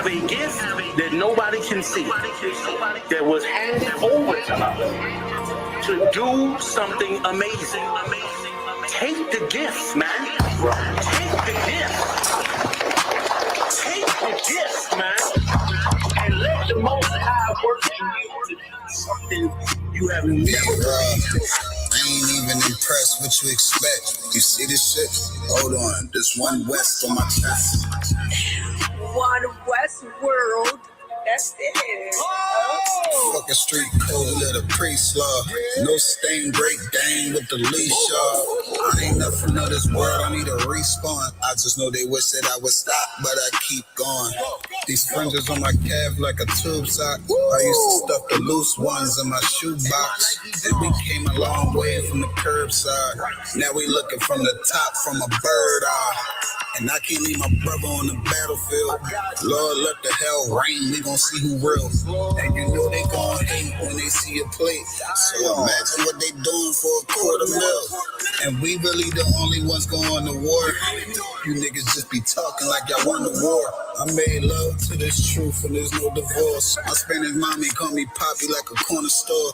have a gift that nobody can see, that was handed over to us to do something amazing. Take the gift, man. Take the gift. Take the gift, man. And let the Most High work in you to do something you have never done. I ain't even impressed what you expect. You see this shit? Hold on, this one West on my chest. One West world. That's it. Oh. Fuck a street code, let a priest law. No stain, break gang with the leash off. I ain't nothing of this world, I need a respawn. I just know they wish that I would stop, but I keep going. These fringes on my calf like a tube sock. I used to stuff the loose ones in my shoebox. And we came a long way from the curbside. Now we looking from the top from a bird eye. And I can't leave my brother on the battlefield. Lord, let the hell rain, we gon' see who real. And you know they gon' hate when they see a plate. So imagine what they doing for $250,000. And we really the only ones going to war. You niggas just be talking like y'all won the war. I made love to this truth and there's no divorce. My Spanish mommy call me Poppy like a corner store.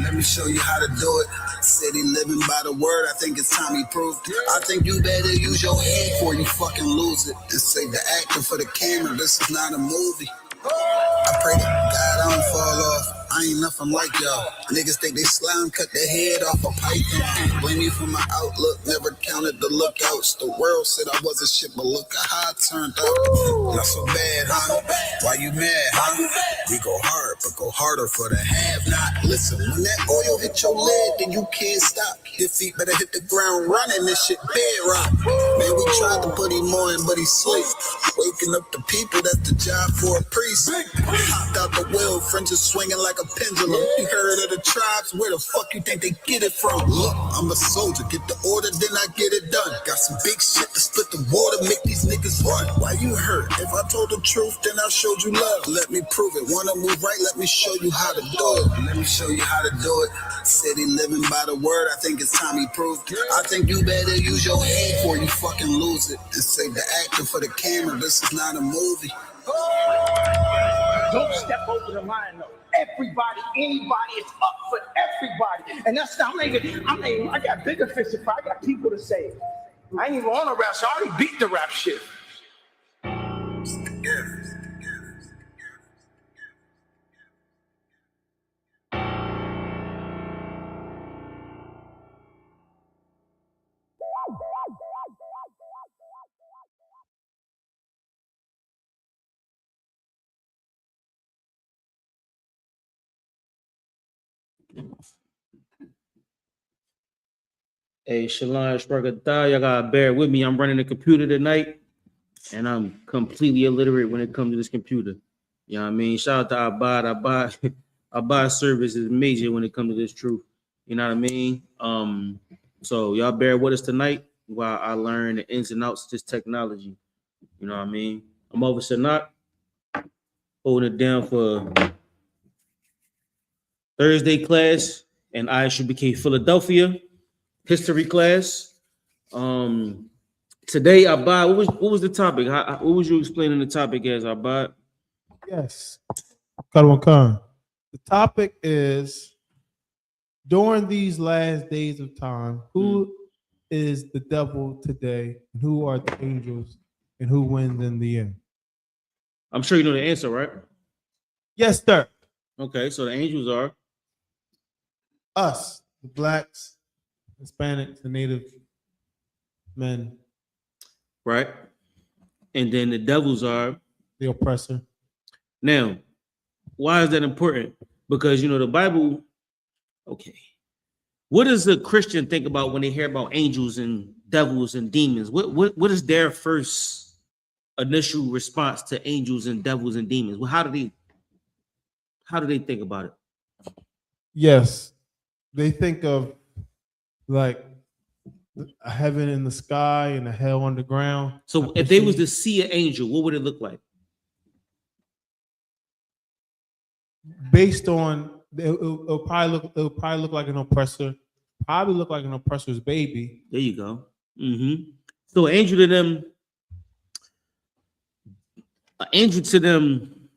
Let me show you how to do it. City living by the word, I think it's time he proved it. I think you better use your head before you fucking lose it. And save the actor for the camera, this is not a movie. I pray to God I don't fall off. I ain't nothing like y'all. Niggas think they slime, cut their head off a python. Blame me for my outlook, never counted the lookouts. The world said I wasn't shit, but look at how I turned out. Not so bad, huh? Why you mad, huh? We go hard, but go harder for the have-not. Listen, when that oil hit your leg, then you can't stop. Your feet better hit the ground running, this shit bedrock. Man, we tried to put him on, but he sleep. Waking up the people, that's the job for a priest. Hopped out the wheel, fringes swinging like a pendulum. You heard of the tribes? Where the fuck you think they get it from? Look, I'm a soldier, get the order, then I get it done. Got some big shit to split the water, make these niggas run. Why you hurt? If I told the truth, then I showed you love. Let me prove it. Wanna move right? Let me show you how to do it. Let me show you how to do it. City living by the word, I think it's time he proved it. I think you better use your head before you fucking lose it. And save the actor for the camera, this is not a movie. Don't step over the line, though. Everybody, anybody, it's up for everybody. And that's not I got bigger fish to fry. I got people to save. I ain't even on a rap, so I already beat the rap shit. Hey, Shalom, y'all gotta bear with me. I'm running the computer tonight, and I'm completely illiterate when it comes to this computer. You know what I mean? Shout out to Abad. Abad service is major when it comes to this truth. You know what I mean? So y'all bear with us tonight while I learn the ins and outs of this technology. You know what I mean? I'm over Sanat, holding it down for Thursday class and I.S.U.P.K Philadelphia history class. Today, Abad, what was the topic? What was you explaining the topic as, Abad? Yes. The topic is, during these last days of time, who is the devil today? And who are the angels? And who wins in the end? I'm sure you know the answer, right? Yes, sir. Okay, so the angels are us, the blacks, Hispanics, the native men. Right. And then the devils are the oppressor. Now, why is that important? Because, you know, the Bible, okay. What does a Christian think about when they hear about angels and devils and demons? What is their first initial response to angels and devils and demons? Well, how do they think about it? Yes. They think of like a heaven in the sky and a hell underground. So if they was to see an angel, what would it look like? Based on it'll probably look like an oppressor. Probably look like an oppressor's baby. There you go. So an angel to them, An angel to them.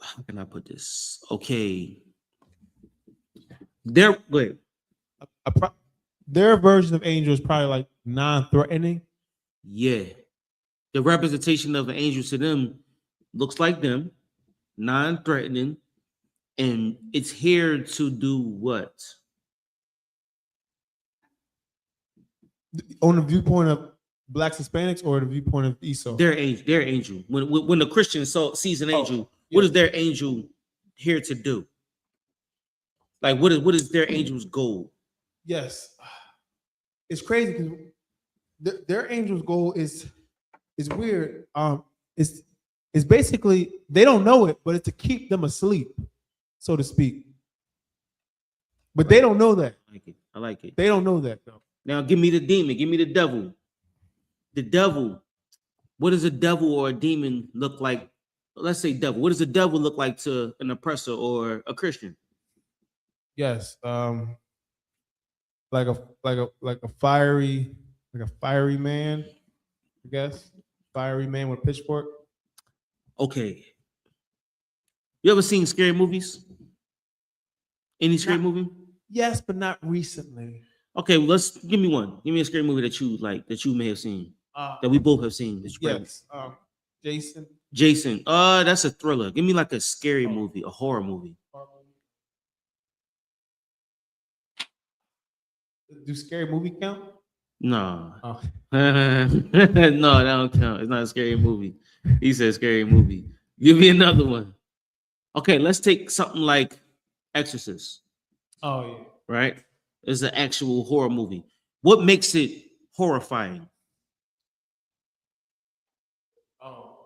How can I put this? Okay. Their Their version of angel is probably like non-threatening. yeah. The representation of an angel to them looks like them, non-threatening, and it's here to do what? On the viewpoint of blacks, Hispanics, or the viewpoint of Esau? Their angel. When the Christian sees an angel, yeah. what is their angel here to do? Like what is their angel's goal? Yes, it's crazy because their angel's goal is weird. It's basically they don't know it, but it's to keep them asleep, so to speak. But they don't know that. I like it. They don't know that though. Now give me the demon. Give me the devil. The devil. What does a devil or a demon look like? Let's say devil. What does a devil look like to an oppressor or a Christian? Yes, like a fiery man, I guess. Fiery man with a pitchfork. Okay. You ever seen scary movies? Any scary movie? Yes, but not recently. Okay, well, let's give me one. Give me a scary movie that you like, that you may have seen, that we both have seen. That you yes, Jason. Jason. That's a thriller. Give me like a scary movie, a horror movie. Do scary movie count? No. Oh. No, that don't count. It's not a scary movie. He said scary movie. Give me another one. Okay, let's take something like Exorcist. Oh yeah. Right? It's an actual horror movie. What makes it horrifying? Oh.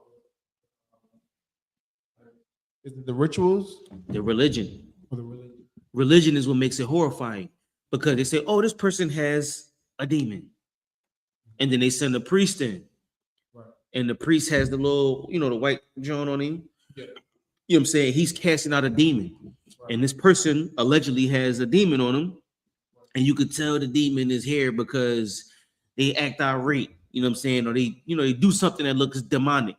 Is it the rituals? The religion. Or the religion? Religion is what makes it horrifying, because they say, oh, this person has a demon. And then they send a priest in. Right. And the priest has the little, the white John on him. Yeah. You know what I'm saying? He's casting out a demon. Right. And this person allegedly has a demon on him. And you could tell the demon is here because they act irate, you know what I'm saying? Or they do something that looks demonic.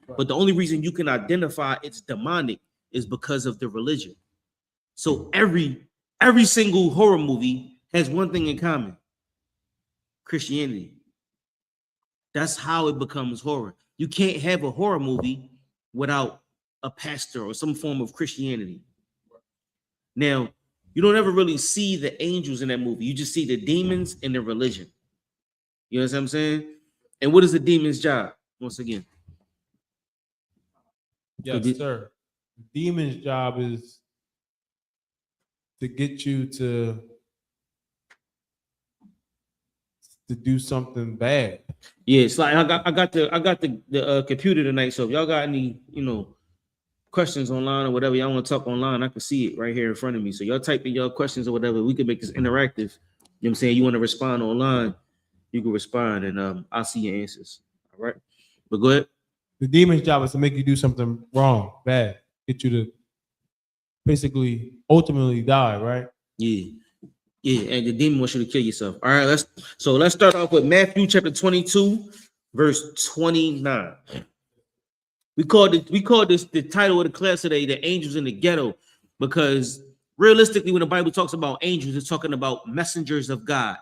Right. But the only reason you can identify it's demonic is because of the religion. So every single horror movie has one thing in common: Christianity. That's how it becomes horror. You can't have a horror movie without a pastor or some form of Christianity. Now, you don't ever really see the angels in that movie. You just see the demons and the religion. You know what I'm saying? And what is the demon's job? Once again. Yes, sir. The demon's job is to get you to do something bad. Yeah, it's like I got the computer tonight. So if y'all got any, questions online or whatever, y'all want to talk online, I can see it right here in front of me. So y'all type in your questions or whatever. We can make this interactive. You know what I'm saying? You want to respond online, you can respond, and I'll see your answers. All right. But go ahead. The demon's job is to make you do something wrong, bad, get you to basically ultimately die, right? Yeah. Yeah, and the demon wants you to kill yourself. All right, let's start off with Matthew chapter 22, verse 29. We called this the title of the class today, the angels in the ghetto, because realistically, when the Bible talks about angels, it's talking about messengers of God.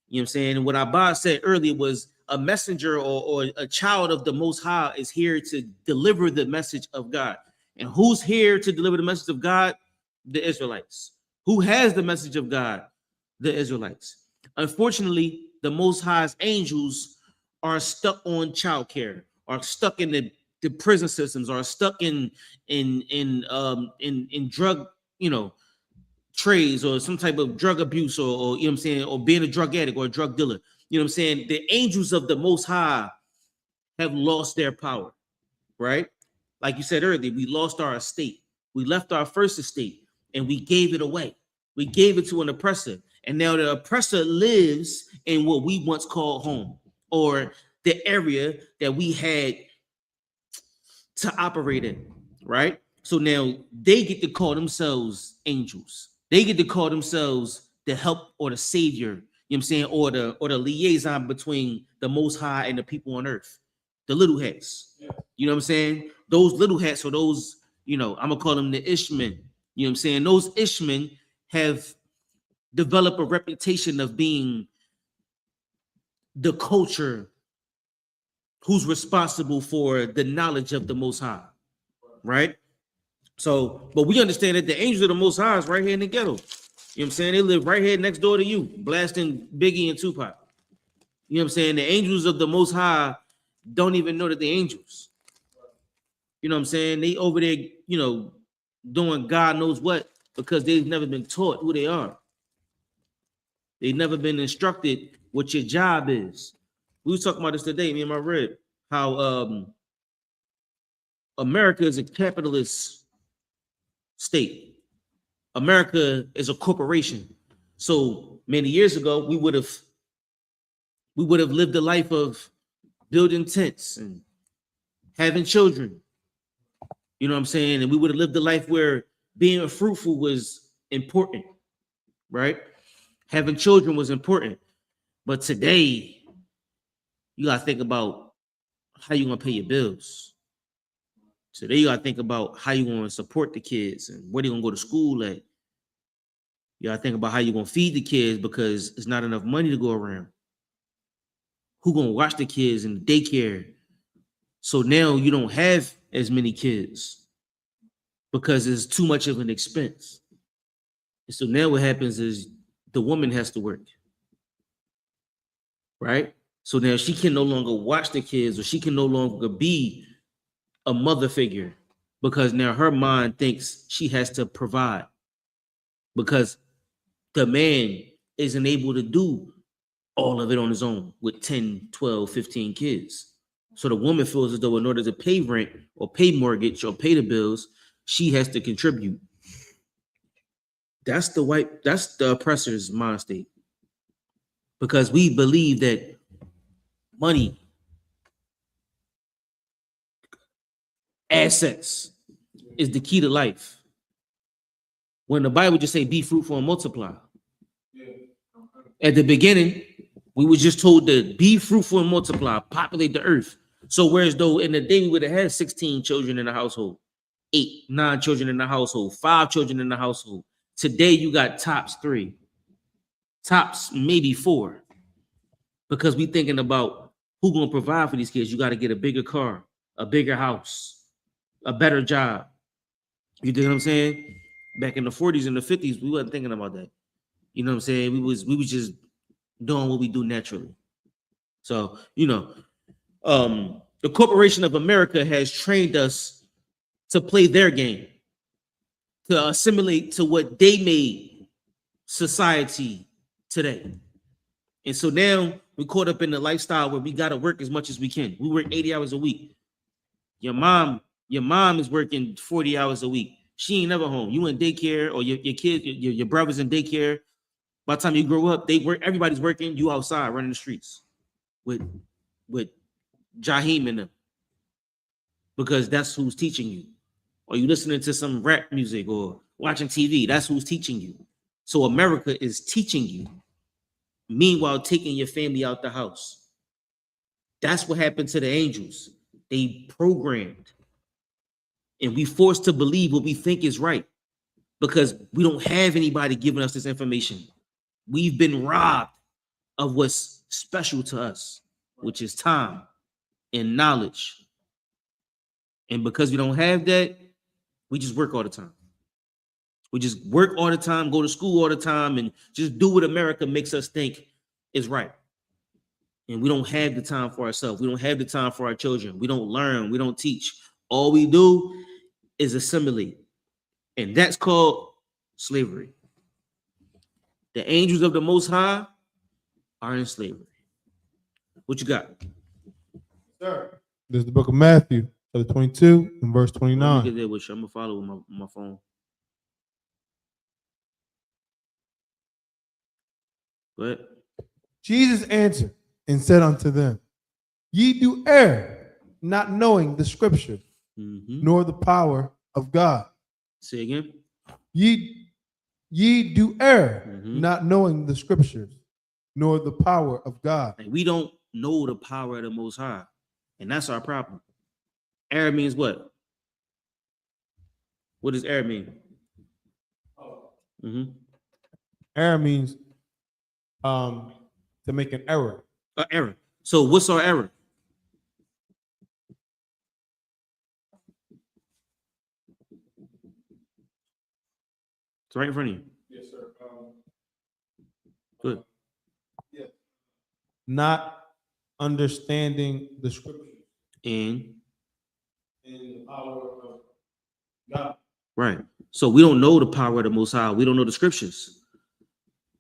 You know what I'm saying? And what Abba said earlier was a messenger or a child of the Most High is here to deliver the message of God. And who's here to deliver the message of God? The Israelites. Who has the message of God? The Israelites. Unfortunately, the Most High's angels are stuck on childcare, are stuck in the prison systems, are stuck in drug, trades or some type of drug abuse, or you know what I'm saying, or being a drug addict or a drug dealer. You know what I'm saying? The angels of the Most High have lost their power, right? Like you said earlier, we lost our estate. We left our first estate and we gave it away. We gave it to an oppressor. And now the oppressor lives in what we once called home, or the area that we had to operate in, right? So now they get to call themselves angels. They get to call themselves the help or the savior, you know what I'm saying, or the liaison between the Most High and the people on earth. the little hats. You know what I'm saying? Those little hats or those, I'm gonna call them the Ishmen. You know what I'm saying? Those Ishmen have developed a reputation of being the culture who's responsible for the knowledge of the Most High, right? So, but we understand that the angels of the Most High is right here in the ghetto. You know what I'm saying? They live right here next door to you, blasting Biggie and Tupac. You know what I'm saying? The angels of the Most High don't even know that they're angels. You know what I'm saying? They over there, doing God knows what because they've never been taught who they are. They've never been instructed what your job is. We was talking about this today, me and my Red, how America is a capitalist state. America is a corporation. So many years ago, we would have lived a life of building tents and having children. You know what I'm saying? And we would have lived a life where being fruitful was important, right? Having children was important. But today, you got to think about how you're going to pay your bills. Today, you got to think about how you're going to support the kids and where they're going to go to school at. You got to think about how you're going to feed the kids because there's not enough money to go around. Who's going to watch the kids in daycare? So now you don't have as many kids because it's too much of an expense. And so now what happens is the woman has to work, right? So now she can no longer watch the kids or she can no longer be a mother figure because now her mind thinks she has to provide because the man isn't able to do all of it on his own with 10, 12, 15 kids. So the woman feels as though in order to pay rent or pay mortgage or pay the bills, she has to contribute. That's the oppressor's mind state. Because we believe that money, assets is the key to life. When the Bible just say be fruitful and multiply. At the beginning, we were just told to be fruitful and multiply, populate the earth. So whereas though in the day we would have had 16 children in the household, 8, 9 children in the household, 5 children in the household. Today you got tops 3, tops maybe 4. Because we thinking about who gonna provide for these kids. You got to get a bigger car, a bigger house, a better job. You know what I'm saying? Back in the 40s and the 50s, we wasn't thinking about that. You know what I'm saying? We was just doing what we do naturally. So, the Corporation of America has trained us to play their game, to assimilate to what they made society today. And so now we're caught up in the lifestyle where we got to work as much as we can. We work 80 hours a week. Your mom is working 40 hours a week. She ain't never home. You in daycare or your kids, your brother's in daycare. By the time you grow up, they work. Everybody's working. You outside running the streets with Jaheim in them because that's who's teaching you. Or you listening to some rap music or watching TV. That's who's teaching you. So America is teaching you. Meanwhile, taking your family out the house. That's what happened to the angels. They programmed. And we forced to believe what we think is right because we don't have anybody giving us this information. We've been robbed of what's special to us, which is time and knowledge. And because we don't have that, we just work all the time. We just work all the time, go to school all the time, and just do what America makes us think is right. And we don't have the time for ourselves. We don't have the time for our children. We don't learn. We don't teach. All we do is assimilate. And that's called slavery. The angels of the Most High are in slavery. What you got? Sir. This is the book of Matthew, chapter 22 and verse 29. Let me get there with you. I'm going to follow with my phone. Go ahead. Jesus answered and said unto them, Ye do err, not knowing the scripture, nor the power of God. Say again. Ye do err, not knowing the scriptures, nor the power of God. And we don't know the power of the Most High. And that's our problem. Error means what? What does error mean? Mm-hmm. Error means to make an error. Error. So what's our error? It's right in front of you. Yes, sir. Good. Yeah. Not understanding the scriptures And and the power of God. right. So we don't know the power of the Most High. We don't know the scriptures.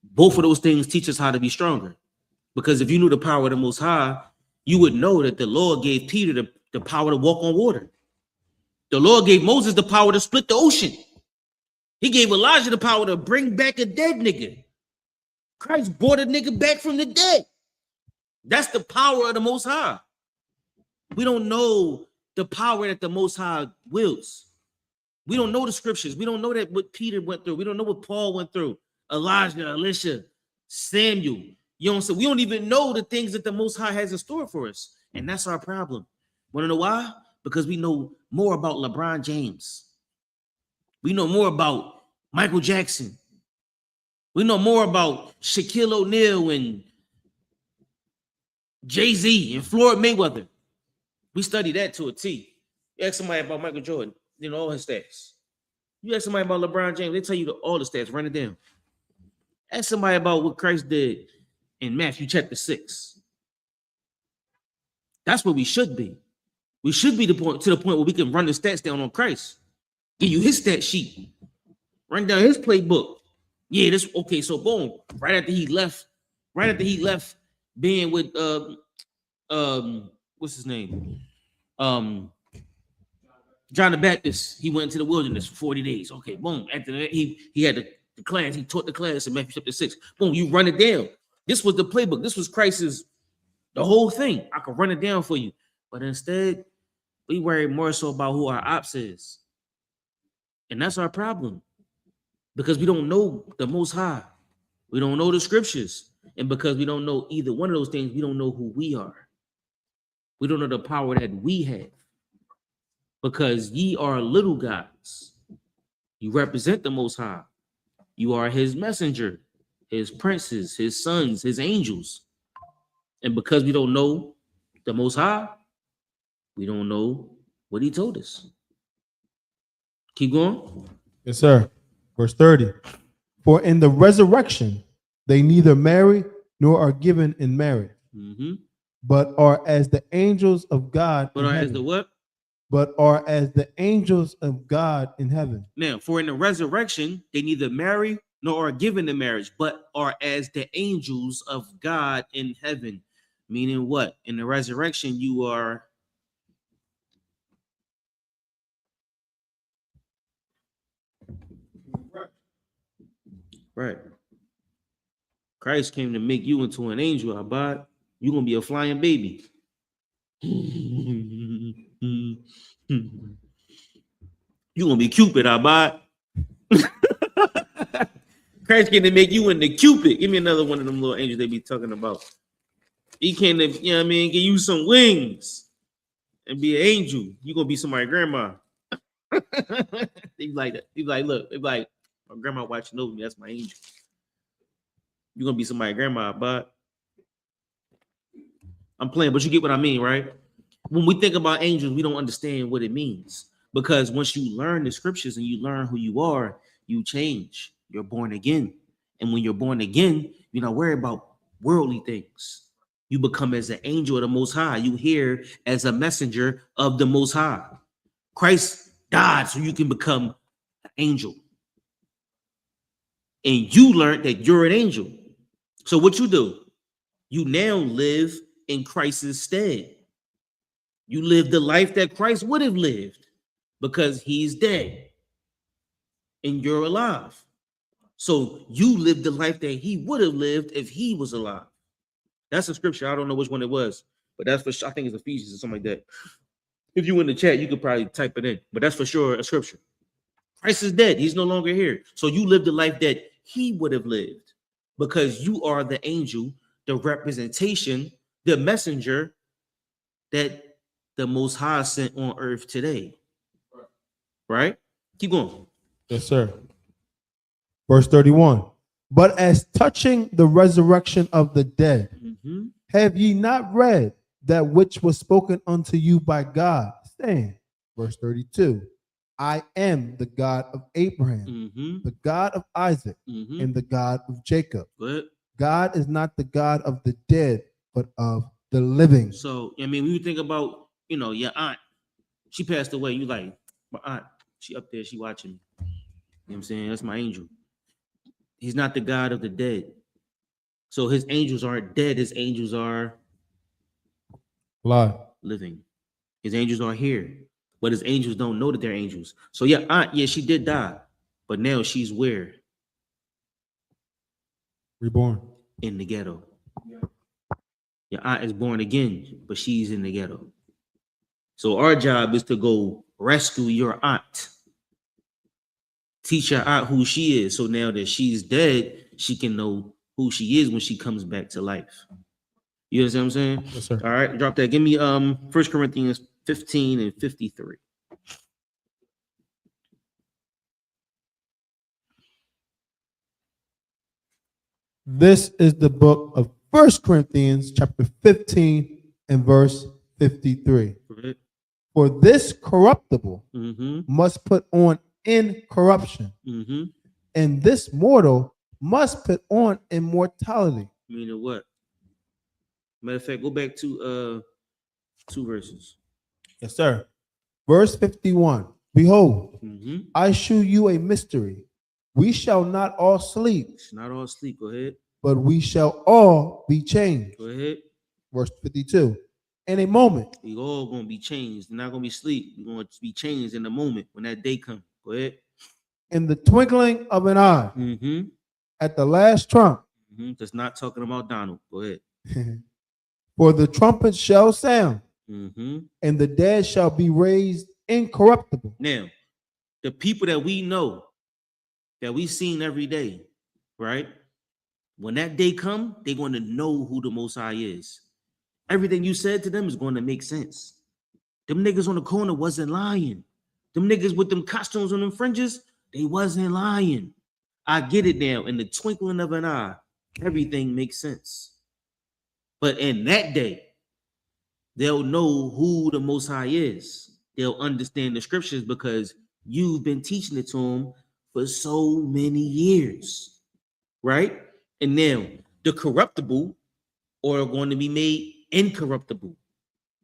Both of those things teach us how to be stronger. Because if you knew the power of the Most High, you would know that the Lord gave Peter the power to walk on water. The Lord gave Moses the power to split the ocean. He gave Elijah the power to bring back a dead nigga. Christ brought a nigga back from the dead. That's the power of the Most High. We don't know the power that the Most High wills. We don't know the scriptures. We don't know that what Peter went through. We don't know what Paul went through. Elijah, Elisha, Samuel. You know what I'm saying? We don't even know the things that the Most High has in store for us. And that's our problem. Want to know why? Because we know more about LeBron James. We know more about Michael Jackson. We know more about Shaquille O'Neal and Jay-Z and Floyd Mayweather. We study that to a T. You ask somebody about Michael Jordan, you know, all his stats. You ask somebody about LeBron James, they tell you all the stats, run it down. Ask somebody about what Christ did in Matthew chapter 6. That's where we should be. We should be to the point where we can run the stats down on Christ. Give you his stat sheet. Run down his playbook. Yeah, this okay. So boom, right after he left being with what's his name? John the Baptist, he went into the wilderness for 40 days. Okay, boom. After that, he had the class, he taught the class in Matthew chapter 6. Boom, you run it down. This was the playbook. This was Christ's the whole thing. I could run it down for you. But instead, we worry more so about who our ops is. And that's our problem. Because we don't know the Most High. We don't know the scriptures. And because we don't know either one of those things, we don't know who we are. We don't know the power that we have. Because ye are little gods. You represent the Most High. You are his messenger, his princes, his sons, his angels. And because we don't know the Most High, we don't know what he told us. Keep going. Yes, sir. Verse 30. For in the resurrection, they neither marry nor are given in marriage, but are as the angels of God. But are as the what? But are as the angels of God in heaven. Now, for in the resurrection, they neither marry nor are given in marriage, but are as the angels of God in heaven. Meaning what? In the resurrection, you are right. Christ came to make you into an angel, Abad. You're going to be a flying baby. You're going to be Cupid, Abad. Christ came to make you into Cupid. Give me another one of them little angels they be talking about. He came to, you know what I mean, give you some wings and be an angel. You're going to be somebody's grandma. They be like that. He be like, look, they be like, my grandma watching over me. That's my angel. You're going to be somebody's grandma, but I'm playing, but you get what I mean, right? When we think about angels, we don't understand what it means. Because once you learn the scriptures and you learn who you are, you change. You're born again. And when you're born again, you're not worried about worldly things. You become as an angel of the Most High. You hear as a messenger of the Most High. Christ died so you can become an angel. And you learned that you're an angel. So what you do? You now live in Christ's stead. You live the life that Christ would have lived because he's dead and you're alive. So you live the life that he would have lived if he was alive. That's a scripture. I don't know which one it was, but that's for sure. I think it's Ephesians or something like that. If you in the chat, you could probably type it in, but that's for sure a scripture. Christ is dead. He's no longer here. So you live the life that he would have lived because you are the angel, the representation, the messenger that the Most High sent on earth today. Right? Keep going. Yes, sir. Verse 31. But as touching the resurrection of the dead, Mm-hmm. have ye not read that which was spoken unto you by God, saying, verse 32, I am the God of Abraham, Mm-hmm. the God of Isaac, Mm-hmm. and the God of Jacob. Good. God is not the God of the dead, but of the living. So, I mean, when you think about, your aunt, she passed away. You like, my aunt, she up there, she watching me. You know what I'm saying? That's my angel. He's not the God of the dead. So his angels aren't dead. His angels are Lie. living. His angels are here. But his angels don't know that they're angels. So your aunt, yeah, she did die. But now she's where? Reborn. In the ghetto. Your aunt is born again, but she's in the ghetto. So our job is to go rescue your aunt. Teach your aunt who she is. So now that she's dead, she can know who she is when she comes back to life. You know what I'm saying? Yes, sir. All right, drop that. Give me 1 Corinthians 15 and 53. This is the book of 1 Corinthians chapter 15 and verse 53. Correct. For this corruptible Mm-hmm. must put on incorruption, Mm-hmm. and this mortal must put on immortality. Meaning what? Matter of fact, go back to 2 verses. Yes, sir. Verse 51. Behold, Mm-hmm. I shew you a mystery. We shall not all sleep, It's not all sleep. Go ahead. but we shall all be changed. Go ahead. Verse 52. In a moment, We all gonna be changed. We're not gonna be asleep. We're gonna be changed in the moment when that day comes. Go ahead. in the twinkling of an eye, Mm-hmm. at the last trump, Mm-hmm. That's not talking about Donald. Go ahead. for the trumpet shall sound, Mm-hmm. and the dead shall be raised incorruptible. Now, the people that we know, that we seen every day, right? When that day come, they're going to know who the Most High is. Everything you said to them is going to make sense. Them niggas on the corner wasn't lying. Them niggas with them costumes on them fringes, they wasn't lying. I get it now. In the twinkling of an eye, everything makes sense. But in that day, they'll know who the Most High is. They'll understand the scriptures because you've been teaching it to them for so many years, right? And now the corruptible are going to be made incorruptible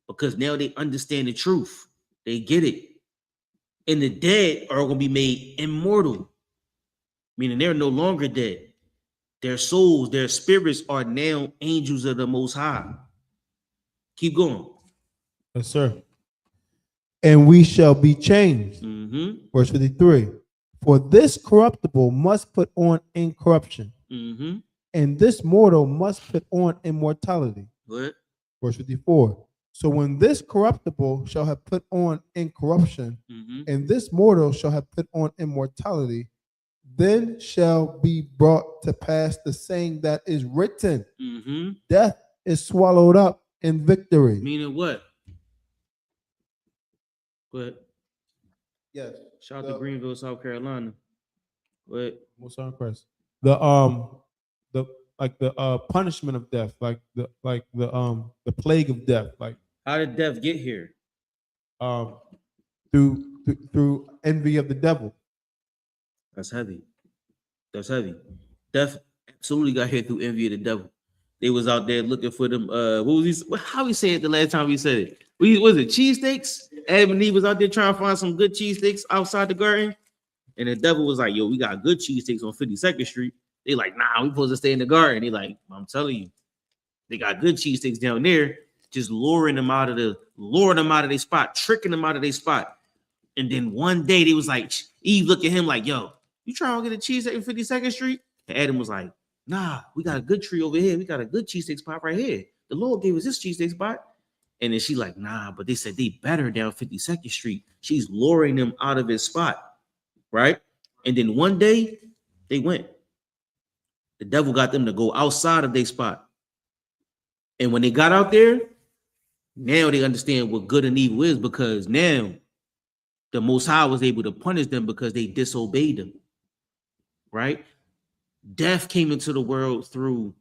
because now they understand the truth. They get it. And the dead are going to be made immortal, meaning they're no longer dead. Their souls, their spirits are now angels of the Most High. Keep going. Yes, sir. And we shall be changed. Mm-hmm. Verse 53. For this corruptible must put on incorruption, Mm-hmm. and this mortal must put on immortality. What? Verse 54. So when this corruptible shall have put on incorruption, Mm-hmm. and this mortal shall have put on immortality, then shall be brought to pass the saying that is written, Mm-hmm. death is swallowed up in victory. Meaning what? What? Yes. Shout out to Greenville, South Carolina. What? Most on Christ. The punishment of death, the plague of death, How did death get here? through envy of the devil. That's heavy. That's heavy. Death absolutely got here through envy of the devil. They was out there looking for them. What was he? How he said it the last time we said it? Was it cheesesteaks? Adam and Eve was out there trying to find some good cheesesteaks outside the garden. And the devil was like, yo, we got good cheesesteaks on 52nd Street. They like, nah, we supposed to stay in the garden. They like, I'm telling you, they got good cheesesteaks down there, just luring them out of their spot, tricking them out of their spot. And then one day they was like, Eve looked at him like, yo, you trying to get a cheesesteak in 52nd Street? And Adam was like, nah, we got a good tree over here. We got a good cheesesteak spot right here. The Lord gave us this cheesesteak spot. And then she like, nah, but they said they better down 52nd Street. She's luring them out of his spot, right? And then one day they went. The devil got them to go outside of their spot. And when they got out there, Now they understand what good and evil is, because now the Most High was able to punish them because they disobeyed him, right? Death came into the world through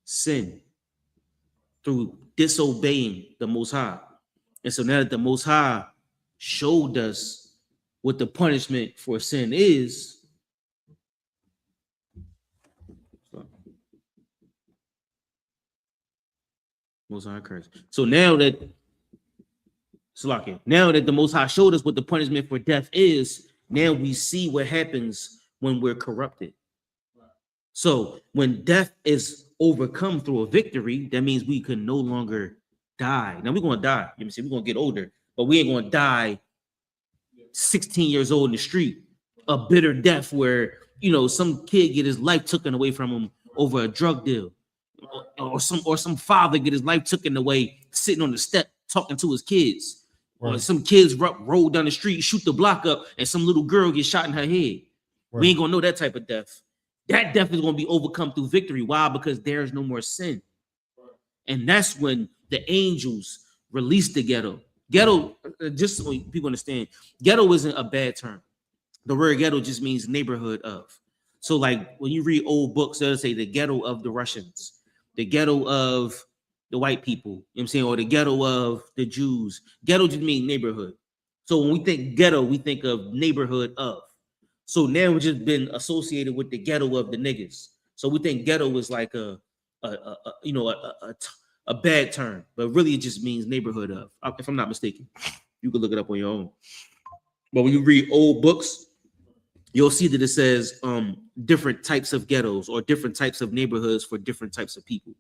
sin, through disobeying the Most High. And so now that the Most High showed us what the punishment for sin is, Most High curse. So now that the Most High showed us what the punishment for death is, now we see what happens when we're corrupted. So when death is overcome through a victory, that means we can no longer die. Now we're gonna die. You know, we're gonna get older, but we ain't gonna die 16 years old in the street, a bitter death where some kid get his life taken away from him over a drug deal, or some father get his life taken away sitting on the step talking to his kids, or some kids roll down the street, shoot the block up, and some little girl gets shot in her head. We ain't gonna know that type of death. That death is gonna be overcome through victory. Why? Because there's no more sin. And that's when the angels release the ghetto. Ghetto, just so people understand, ghetto isn't a bad term. The word ghetto just means neighborhood of. So like when you read old books, they'll say the ghetto of the Russians, the ghetto of the white people, you know what I'm saying, or the ghetto of the Jews. Ghetto just means neighborhood. So when we think ghetto, we think of neighborhood of. So now we've just been associated with the ghetto of the niggas. So we think ghetto is like a bad term, but really it just means neighborhood of, if I'm not mistaken. You can look it up on your own. But when you read old books, you'll see that it says different types of ghettos or different types of neighborhoods for different types of people.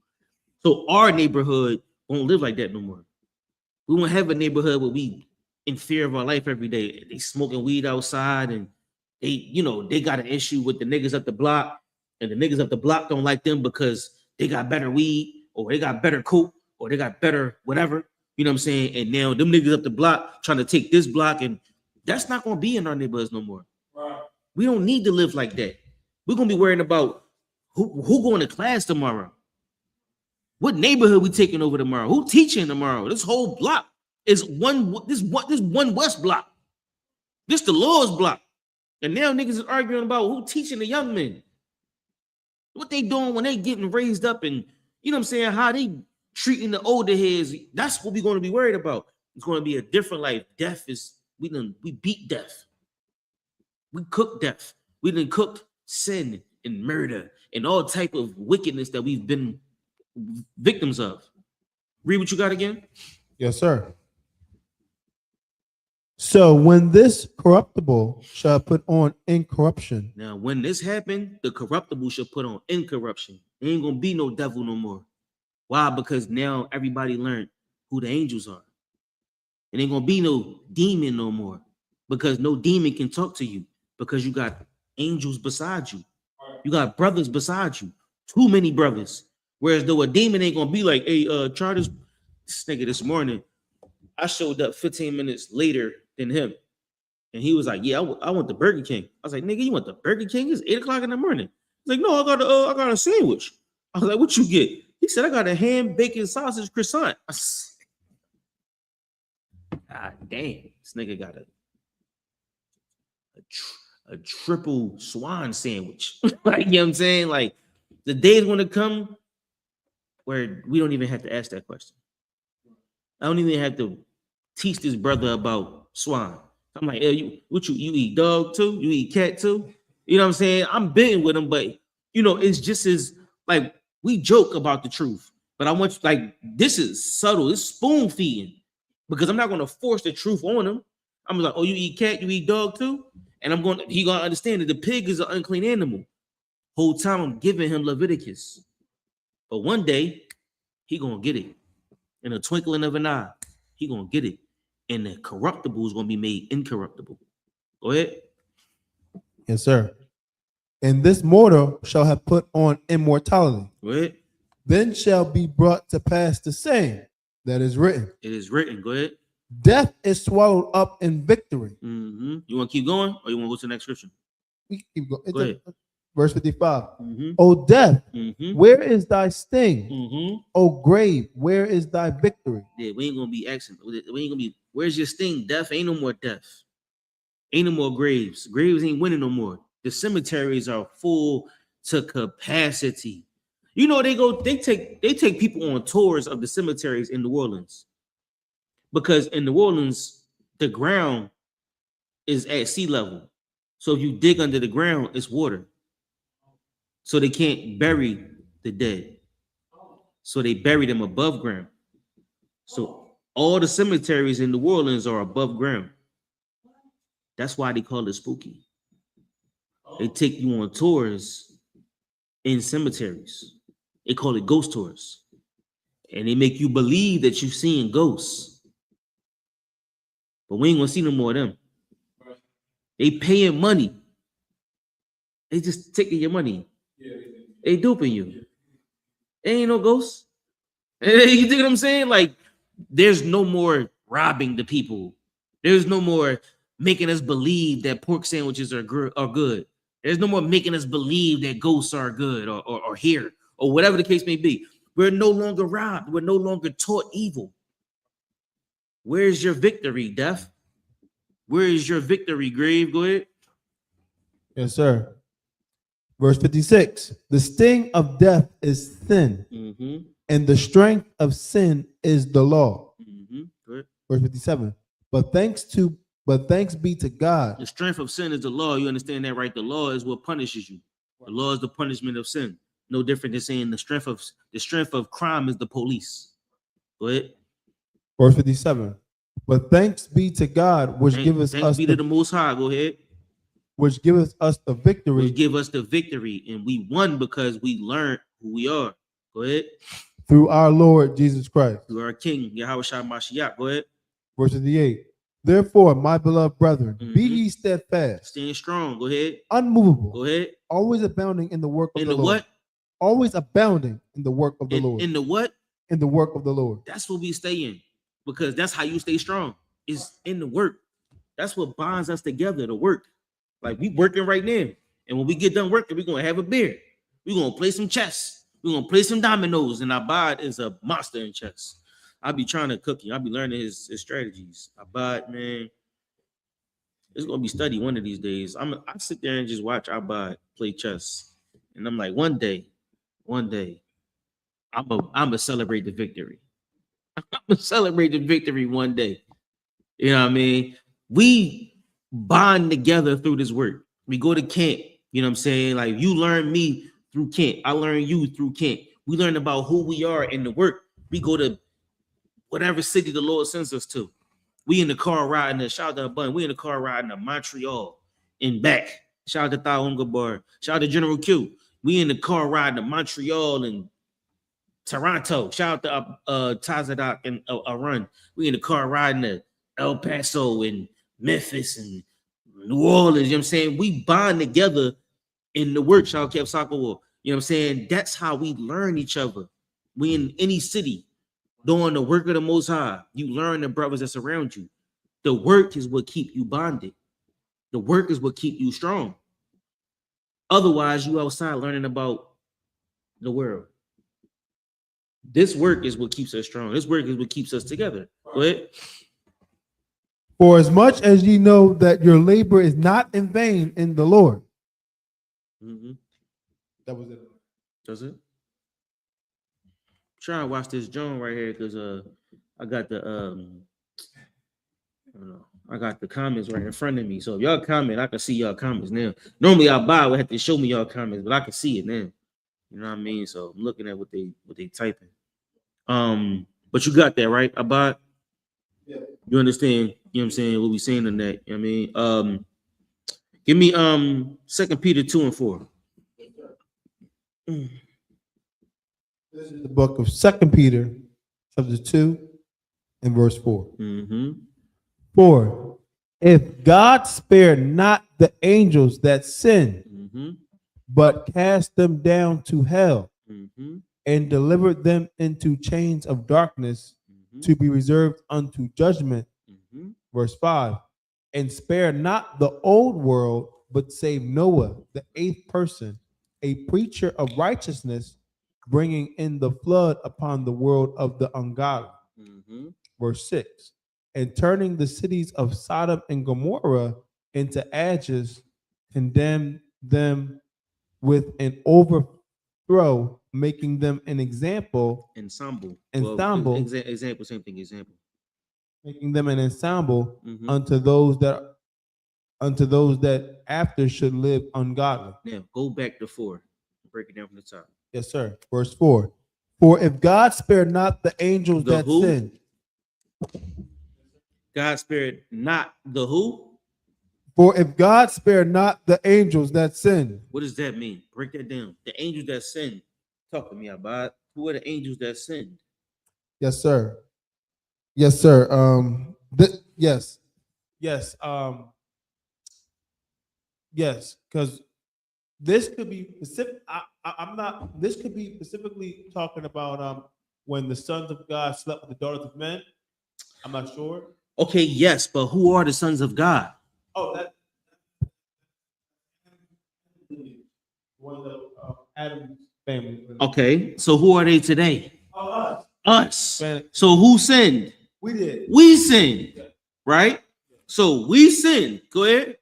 So our neighborhood won't live like that no more. We won't have a neighborhood where we in fear of our life every day. They smoking weed outside, and they got an issue with the niggas up the block, and the niggas up the block don't like them because they got better weed, or they got better coke, or they got better whatever. You know what I'm saying? And now them niggas up the block trying to take this block, and that's not gonna be in our neighborhoods no more. Right. We don't need to live like that. We're gonna be worrying about who going to class tomorrow, what neighborhood we taking over tomorrow, who teaching tomorrow. This whole block is this one West block. This the Lord's block. And now niggas is arguing about who teaching the young men. What they doing when they getting raised up, and you know what I'm saying, how they treating the older heads. That's what we're going to be worried about. It's going to be a different life. Death is, we beat death. We cooked death. We done cooked sin and murder and all type of wickedness that we've been victims of. Read what you got again. Yes, sir. So when this corruptible shall put on incorruption. Now, when this happened, the corruptible shall put on incorruption. There ain't gonna be no devil no more. Why? Because now everybody learned who the angels are. It ain't gonna be no demon no more, because no demon can talk to you, because you got angels beside you. You got brothers beside you. Too many brothers. Whereas though a demon ain't gonna be like, hey, try this nigga this morning. I showed up 15 minutes later than him. And he was like, yeah, I want the Burger King. I was like, nigga, you want the Burger King? It's 8 o'clock in the morning. He's like, no, I got a sandwich. I was like, what you get? He said, I got a ham, bacon, sausage, croissant. God damn, this nigga got a triple swan sandwich. Like, you know what I'm saying? Like, the day is gonna come where we don't even have to ask that question. I don't even have to teach this brother about swine. I'm like, hey, you eat dog too? You eat cat too? You know what I'm saying? I'm bidding with him, but it's just as like we joke about the truth. But I want you, like, this is subtle, it's spoon feeding, because I'm not gonna force the truth on him. I'm like, oh, you eat cat, you eat dog too? And he gonna understand that the pig is an unclean animal. Whole time I'm giving him Leviticus. But one day he gonna get it. In a twinkling of an eye, he gonna get it. And the corruptible is gonna be made incorruptible. Go ahead. Yes, sir. And this mortal shall have put on immortality. Go ahead. Then shall be brought to pass the same that is written. It is written. Go ahead. Death is swallowed up in victory. Mm-hmm. You want to keep going, or you want to go to the next scripture? We can keep going. Go ahead. Verse 55. Mm-hmm. O death, Mm-hmm. where is thy sting? Mm-hmm. O grave, where is thy victory? Yeah, we ain't gonna be asking. We ain't gonna be. Where's your sting? Death ain't no more death. Ain't no more graves. Graves ain't winning no more. The cemeteries are full to capacity. You know they take people on tours of the cemeteries in New Orleans, because in New Orleans the ground is at sea level. So if you dig under the ground, it's water. So they can't bury the dead. So they bury them above ground. So all the cemeteries in New Orleans are above ground. That's why they call it spooky. They take you on tours in cemeteries. They call it ghost tours. And they make you believe that you're seeing ghosts. But we ain't gonna see no more of them. They paying money. They just taking your money. They duping you. There ain't no ghosts. You think what I'm saying? Like, there's no more robbing the people. There's no more making us believe that pork sandwiches are good. There's no more making us believe that ghosts are good or here or whatever the case may be. We're no longer robbed. We're no longer taught evil. Where's your victory, death? Where is your victory, grave? Go ahead. Yes, sir. Verse 56. The sting of death is sin, Mm-hmm. and the strength of sin is the law. Mm-hmm. Go ahead. Verse 57. But thanks be to God. The strength of sin is the law. You understand that, right? The law is what punishes you. The law is the punishment of sin. No different than saying the strength of crime is the police. Go ahead. Verse 57. But thanks be to God, which giveth Thanks us be to the Most High. Go ahead. which giveth us the victory Which give us the victory, and we won because we learned who we are. Go ahead. through our Lord Jesus Christ. Through our King, Yahweh Shai Mashiach. Go ahead. Verse 58. Therefore, my beloved brethren, be Mhm. ye steadfast, Stand strong. Go ahead. unmovable, Go ahead. always abounding in the work of In the the Lord. what? Always abounding in the work of the Lord. In the what? In the work of the Lord. That's what we stay in, because that's how you stay strong. Is in the work. That's what bonds us together. The work. Like, we working right now, and when we get done working, we're gonna have a beer. We're gonna play some chess. We're gonna play some dominoes, and Abad is a monster in chess. I'll be trying to cook you. I'll be learning his strategies. Abad, man, it's gonna be study one of these days. I sit there and just watch Abad play chess, and I'm like, one day, I'm gonna celebrate the victory. I'm gonna celebrate the victory one day. You know what I mean? We bond together through this work. We go to camp. You know what I'm saying? Like, you learn me through camp. I learn you through camp. We learn about who we are in the work. We go to whatever city the Lord sends us to. We in the car riding to, shout out to Bun. We in the car riding to Montreal and back. Shout out to Thao Bar. Shout out to General Q. We in the car riding to Montreal and Toronto. Shout out to Tazadak and Arun. We in the car riding to El Paso and Memphis and New Orleans. You know what I'm saying? We bond together in the work. Shout out to Kev Soccer War. You know what I'm saying? That's how we learn each other. We in any city doing the work of the Most High. You learn the brothers that's around you. The work is what keep you bonded. The work is what keep you strong. Otherwise, you outside learning about the world. This work is what keeps us strong. This work is what keeps us together. Go ahead. For as much as ye know that your labor is not in vain in the Lord. Mm-hmm. That was it. Does it? Try and watch this Joan right here, because I got the I got the comments right in front of me. So if y'all comment, I can see y'all comments now. Normally I would have to show me y'all comments, but I can see it now. You know what I mean? So I'm looking at what they typing. But you got that right, Abad? Yeah. You understand, you know what I'm saying, what we saying in that. You know what I mean? Give me 2 Peter 2 and 4. This is the book of 2 Peter, chapter 2, and verse 4. Mm-hmm. For if God spared not the angels that sinned, Mm-hmm. but cast them down to hell, Mm-hmm. and delivered them into chains of darkness, Mm-hmm. to be reserved unto judgment. Mm-hmm. Verse 5. And spare not the old world, but save Noah, the 8th person, a preacher of righteousness, bringing in the flood upon the world of the ungodly. Mm-hmm. Verse 6. And turning the cities of Sodom and Gomorrah into ashes, condemned them with an overthrow, making them an example, Ensemble. Ensemble. Example, same thing, example. making them an ensemble Mhm. unto those that after should live ungodly. Now, go back to 4. Break it down from the top. Yes, sir. Verse 4. For if God spared not the angels The that who? sinned, God spared not the who? for if God spared not the angels that sinned, What does that mean? Break that down. The angels that sinned. Talk to me about who are the angels that sinned? yes, sir. Yes, sir. Yes, yes, yes. Because this could be specific. I'm not. This could be specifically talking about when the sons of God slept with the daughters of men. I'm not sure. Okay, yes, but who are the sons of God? Oh, that one of the Adam's family. Okay, so who are they today? Oh, us. Us. Man, So who sinned? we did. We sinned, right? So we sinned. Go ahead.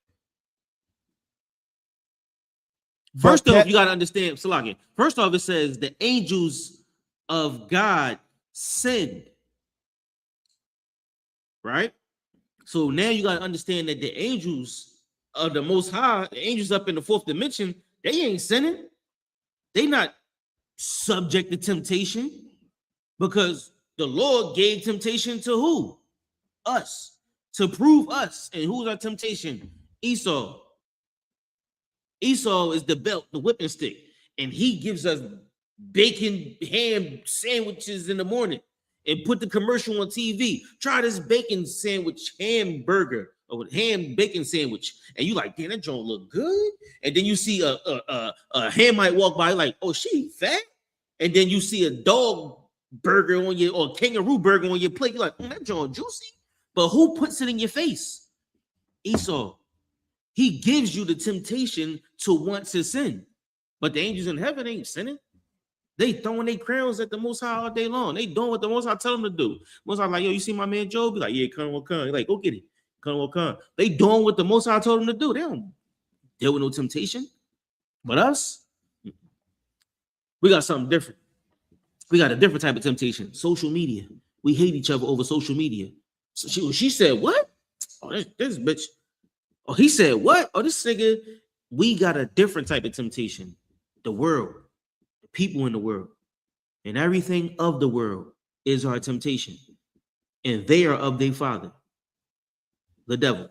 First off, you got to understand, Salaki. First off, it says the angels of God sinned, right? So now you got to understand that the angels of the Most High, the angels up in the 4th dimension, they ain't sinning. They not subject to temptation because the Lord gave temptation to who? Us, to prove us. And who's our temptation? Esau. Esau is the belt, the whipping stick, and he gives us bacon ham sandwiches in the morning and put the commercial on TV. Try this bacon sandwich hamburger or ham bacon sandwich, and you like, damn, that joint look good. And then you see a Hamite walk by, like, oh, she fat. And then you see a dog burger on your or kangaroo burger on your plate. You're like, that joint juicy. But who puts it in your face? Esau. He gives you the temptation to want to sin. But the angels in heaven ain't sinning. They throwing their crowns at the Most High all day long. They doing what the Most High tell them to do. Most High like, yo, you see my man Job? Be like, yeah, come on, come. Like, go get it. Come on, come. They doing what the Most High told them to do. They don't deal with no temptation. But us, we got something different. We got a different type of temptation. Social media. We hate each other over social media. So she said, what? Oh, this bitch. Oh, he said, what? Oh, this nigga, we got a different type of temptation. The world, the people in the world, and everything of the world is our temptation. And they are of their father, the devil.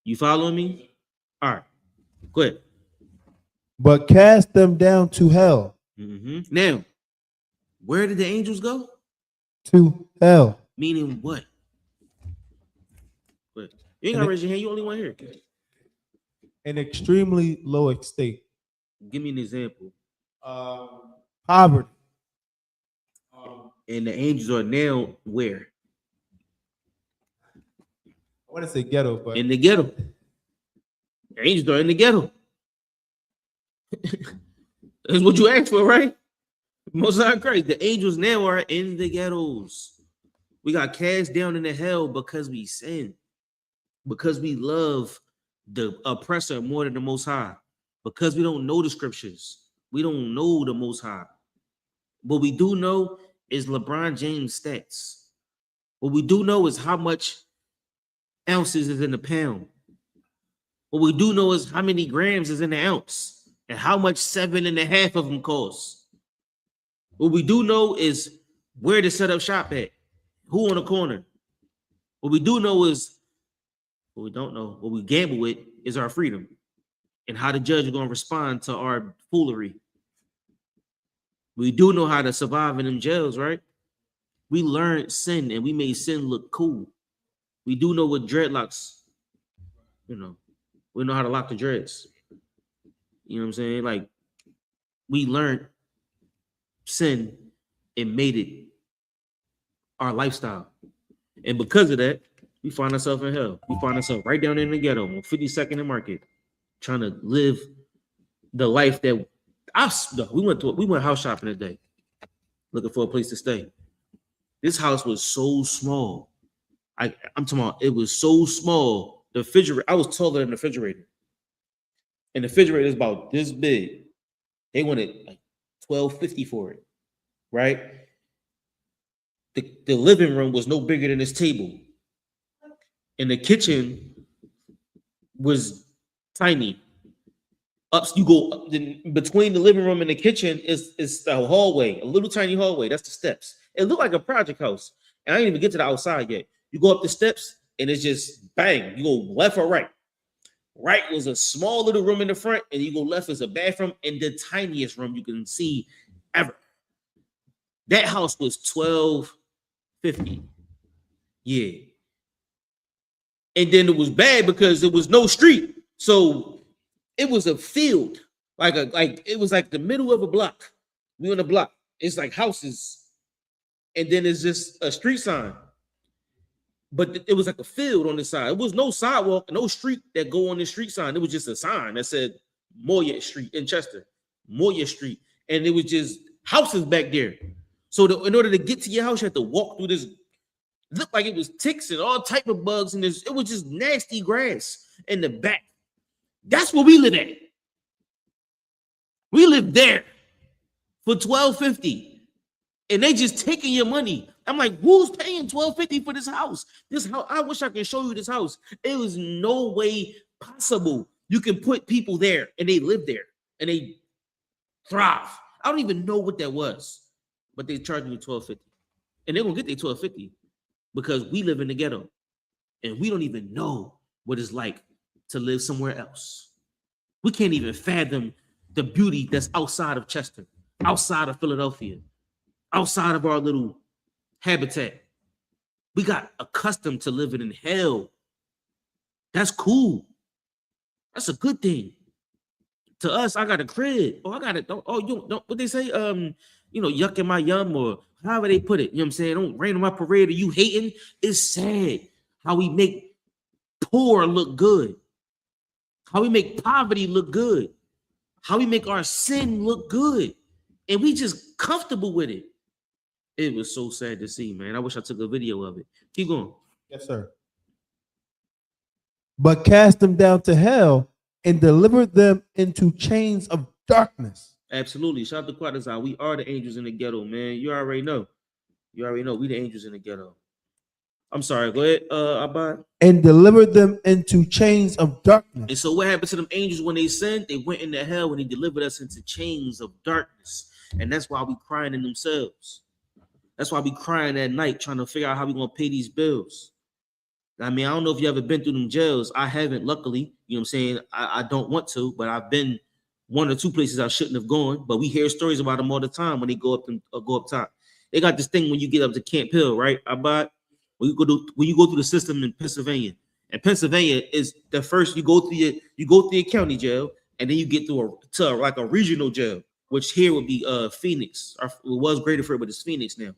You following me? All right, go ahead. But cast them down to hell. Mm-hmm. Now, where did the angels go? To hell. Meaning what? But you ain't gotta raise your hand. You only one here. An extremely low estate. Give me an example. Poverty. And the angels are now where? I want to say ghetto, but In the ghetto. The angels are in the ghetto. That's what you asked for, right? Most High Christ. The angels now are in the ghettos. We got cast down into hell because we sin, because we love the oppressor more than the Most High, because we don't know the scriptures. We don't know the Most High. What we do know is LeBron James stats. What we do know is how much ounces is in the pound. What we do know is how many grams is in the ounce and how much 7.5 of them cost. What we do know is where to set up shop at, who on the corner. What we do know is, what we don't know, what we gamble with is our freedom and how the judge is going to respond to our foolery. We do know how to survive in them jails, right? We learned sin and we made sin look cool. We do know what dreadlocks, we know how to lock the dreads. You know what I'm saying? Like, we learned sin and made it our lifestyle. And because of that, we find ourselves in hell. We find ourselves right down in the ghetto on 52nd and Market, trying to live the life that we went house shopping today, looking for a place to stay. This house was so small. I'm talking about it was so small. The refrigerator, I was taller than the refrigerator. And the refrigerator is about this big. They wanted like $12.50 for it, right? The living room was no bigger than this table. And the kitchen was tiny. You go up, between the living room and the kitchen is a hallway, a little tiny hallway. That's the steps. It looked like a project house. And I didn't even get to the outside yet. You go up the steps and it's just bang. You go left or right. Right was a small little room in the front, and you go left is a bathroom and the tiniest room you can see ever. That house was $12.50. Yeah. And then it was bad because there was no street. So it was a field, like it was like the middle of a block. We on a block. It's like houses, and then it's just a street sign. But it was like a field on the side. It was no sidewalk, no street that go on the street sign. It was just a sign that said Moyer Street in Chester, Moyer Street, and it was just houses back there. So in order to get to your house, you had to walk through this. Looked like it was ticks and all type of bugs, and it was just nasty grass in the back. That's where we live at. We live there for $12.50, and they just taking your money. I'm like, who's paying $12.50 for this house? This house, I wish I could show you this house. It was no way possible you can put people there and they live there and they thrive. I don't even know what that was, but they charged me $12.50, and they're gonna get their $12.50 because we live in the ghetto and we don't even know what it's like to live somewhere else. We can't even fathom the beauty that's outside of Chester, outside of Philadelphia, outside of our little habitat. We got accustomed to living in hell. That's cool. That's a good thing. To us, I got a crib. Oh, I got it. Oh, you don't what they say? Yuck in my yum, or however they put it. You know what I'm saying? Don't rain on my parade. Are you hating? It's sad how we make poor look good. How we make poverty look good. How we make our sin look good. And we just comfortable with it. It was so sad to see, man. I wish I took a video of it. Keep going. Yes, sir. But cast them down to hell and delivered them into chains of darkness. Absolutely. Shout out to Quadazai. We are the angels in the ghetto, man. You already know. You already know. We the angels in the ghetto. I'm sorry. Go ahead, Abad. And delivered them into chains of darkness. And so what happened to them angels when they sinned? They went into hell and they delivered us into chains of darkness. And that's why we crying in themselves. That's why we crying at night trying to figure out how we gonna pay these bills. I mean, I don't know if you ever been through them jails. I haven't, luckily. You know what I'm saying? I don't want to, but I've been one or two places I shouldn't have gone. But we hear stories about them all the time when they go up top. They got this thing when you get up to Camp Hill, right? When you go through the system in Pennsylvania. And Pennsylvania is the first you go through your county jail, and then you get to a regional jail, which here would be Phoenix. Or it was Graterford, but it's Phoenix now.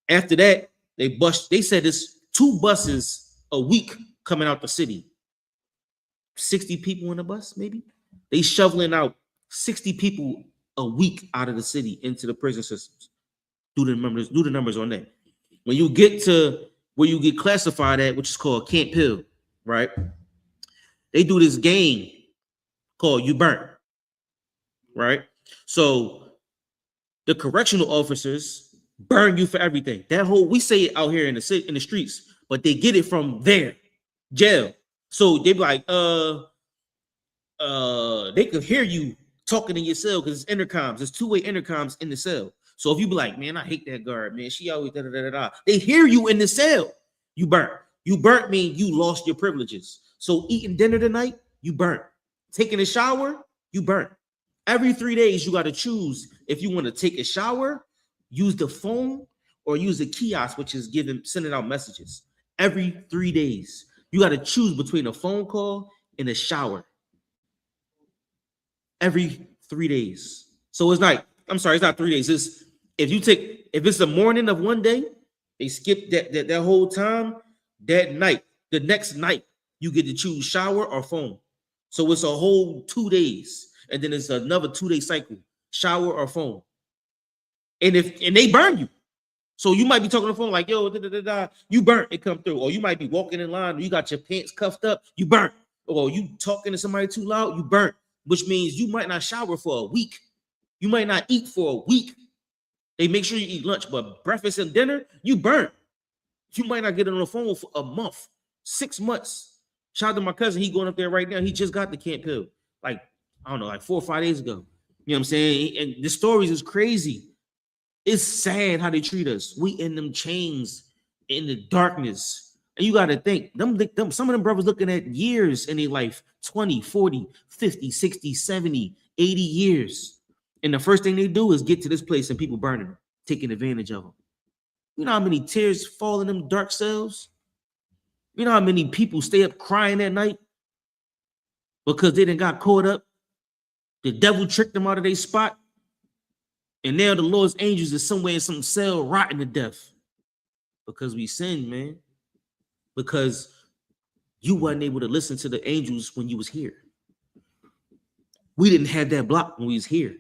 After that, they said it's 2 buses a week coming out the city. 60 people in a bus, maybe. They shoveling out 60 people a week out of the city into the prison systems. Do the numbers on that. When you get to where you get classified at, which is called Camp Hill, right? They do this game called You Burnt, right? So the correctional officers burn you for everything. We say it out here in the streets, but they get it from their jail. So they be like, they could hear you talking in your cell because it's intercoms. There's 2-way intercoms in the cell. So if you be like, man, I hate that guard, man. She always da-da-da-da-da. They hear you in the cell. You burnt. You burnt mean you lost your privileges. So eating dinner tonight, you burnt. Taking a shower, you burnt. Every 3 days, you got to choose if you want to take a shower, use the phone, or use a kiosk, which is sending out messages. Every 3 days, you got to choose between a phone call and a shower. Every 3 days. So it's not 3 days. If it's the morning of one day, they skip that whole time. That night, the next night, you get to choose shower or phone. So it's a whole 2 days. and then it's another 2-day cycle, shower or phone. And they burn you. So you might be talking on the phone like, yo, you burnt, it come through. Or you might be walking in line, you got your pants cuffed up, you burnt. Or you talking to somebody too loud, you burnt. Which means you might not shower for a week. You might not eat for a week. They make sure you eat lunch, but breakfast and dinner, you burnt. You might not get on the phone for a month, 6 months. Shout out to my cousin, he going up there right now. He just got the Camp Hill, like, I don't know, like 4 or 5 days ago. You know what I'm saying? And the stories is crazy. It's sad how they treat us. We in them chains in the darkness. And you got to think, some of them brothers looking at years in their life, 20, 40, 50, 60, 70, 80 years. And the first thing they do is get to this place and people burning them, taking advantage of them. You know how many tears fall in them dark cells? You know how many people stay up crying at night because they done got caught up? The devil tricked them out of their spot. And now the Lord's angels is somewhere in some cell rotting to death because we sinned, man. Because you wasn't able to listen to the angels when you was here. We didn't have that block when we was here.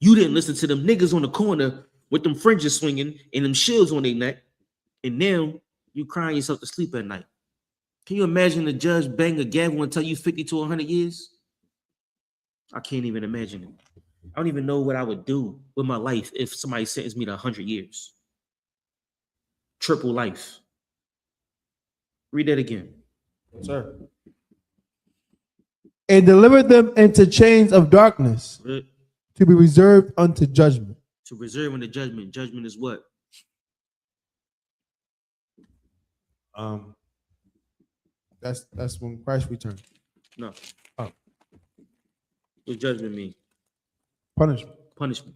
You didn't listen to them niggas on the corner with them fringes swinging and them shields on their neck. And now you crying yourself to sleep at night. Can you imagine the judge bang a gavel and tell you 50 to 100 years? I can't even imagine it. I don't even know what I would do with my life if somebody sentenced me to 100 years. Triple life. Read that again. Yes, sir. And delivered them into chains of darkness to be reserved unto judgment. To reserve unto judgment. Judgment is what? That's when Christ returned. No. Oh. What judgment mean? Punishment. Punishment.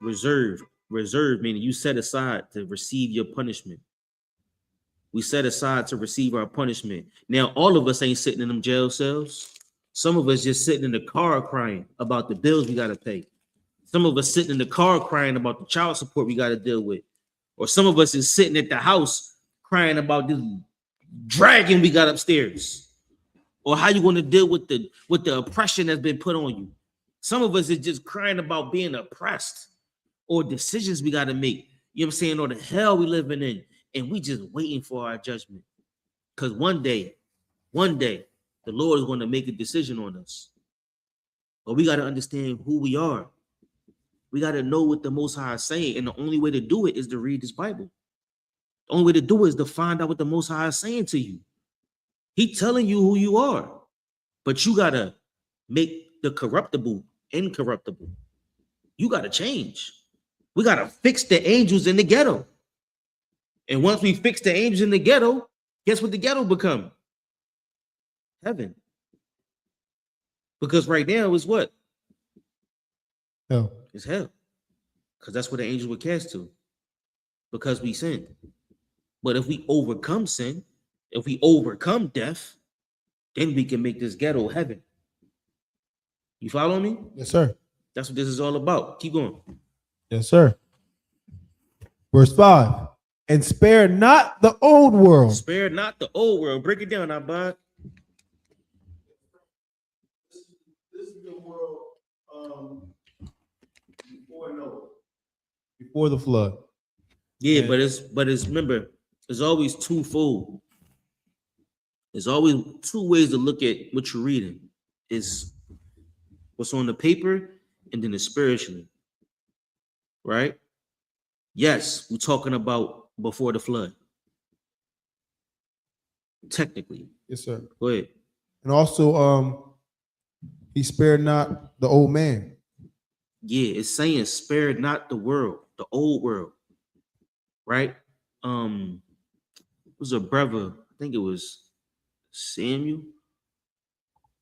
Reserve. Reserve meaning you set aside to receive your punishment. We set aside to receive our punishment. Now, all of us ain't sitting in them jail cells. Some of us just sitting in the car crying about the bills we got to pay. Some of us sitting in the car crying about the child support we got to deal with. Or some of us is sitting at the house crying about this dragon we got upstairs. Or how you going to deal with the oppression that's been put on you. Some of us is just crying about being oppressed or decisions we got to make. You know what I'm saying? Or the hell we living in. And we just waiting for our judgment. Because one day, the Lord is going to make a decision on us. But we got to understand who we are. We got to know what the Most High is saying. And the only way to do it is to read this Bible. The only way to do it is to find out what the Most High is saying to you. He's telling you who you are. But you got to make the corruptible incorruptible. You got to change. We got to fix the angels in the ghetto. And once we fix the angels in the ghetto, guess what the ghetto become? Heaven. Because right now is what? Hell. It's hell. Because that's where the angels were cast to. Because we sinned. But if we overcome sin, if we overcome death, then we can make this ghetto heaven. You follow me? Yes, sir. That's what this is all about. Keep going. Yes, sir. Verse 5. And spare not the old world. Spare not the old world. Break it down, Abad. This is the world before the flood. Yeah, And but it's remember, it's always twofold. There's always two ways to look at what you're reading. It's what's on the paper and then it's spiritually. Right? Yes, we're talking about before the flood. Technically. yes, sir. Go ahead. And also, he spared not the old man. Yeah, it's saying spare not the world, the old world. Right? It was a brother, I think it was Samuel.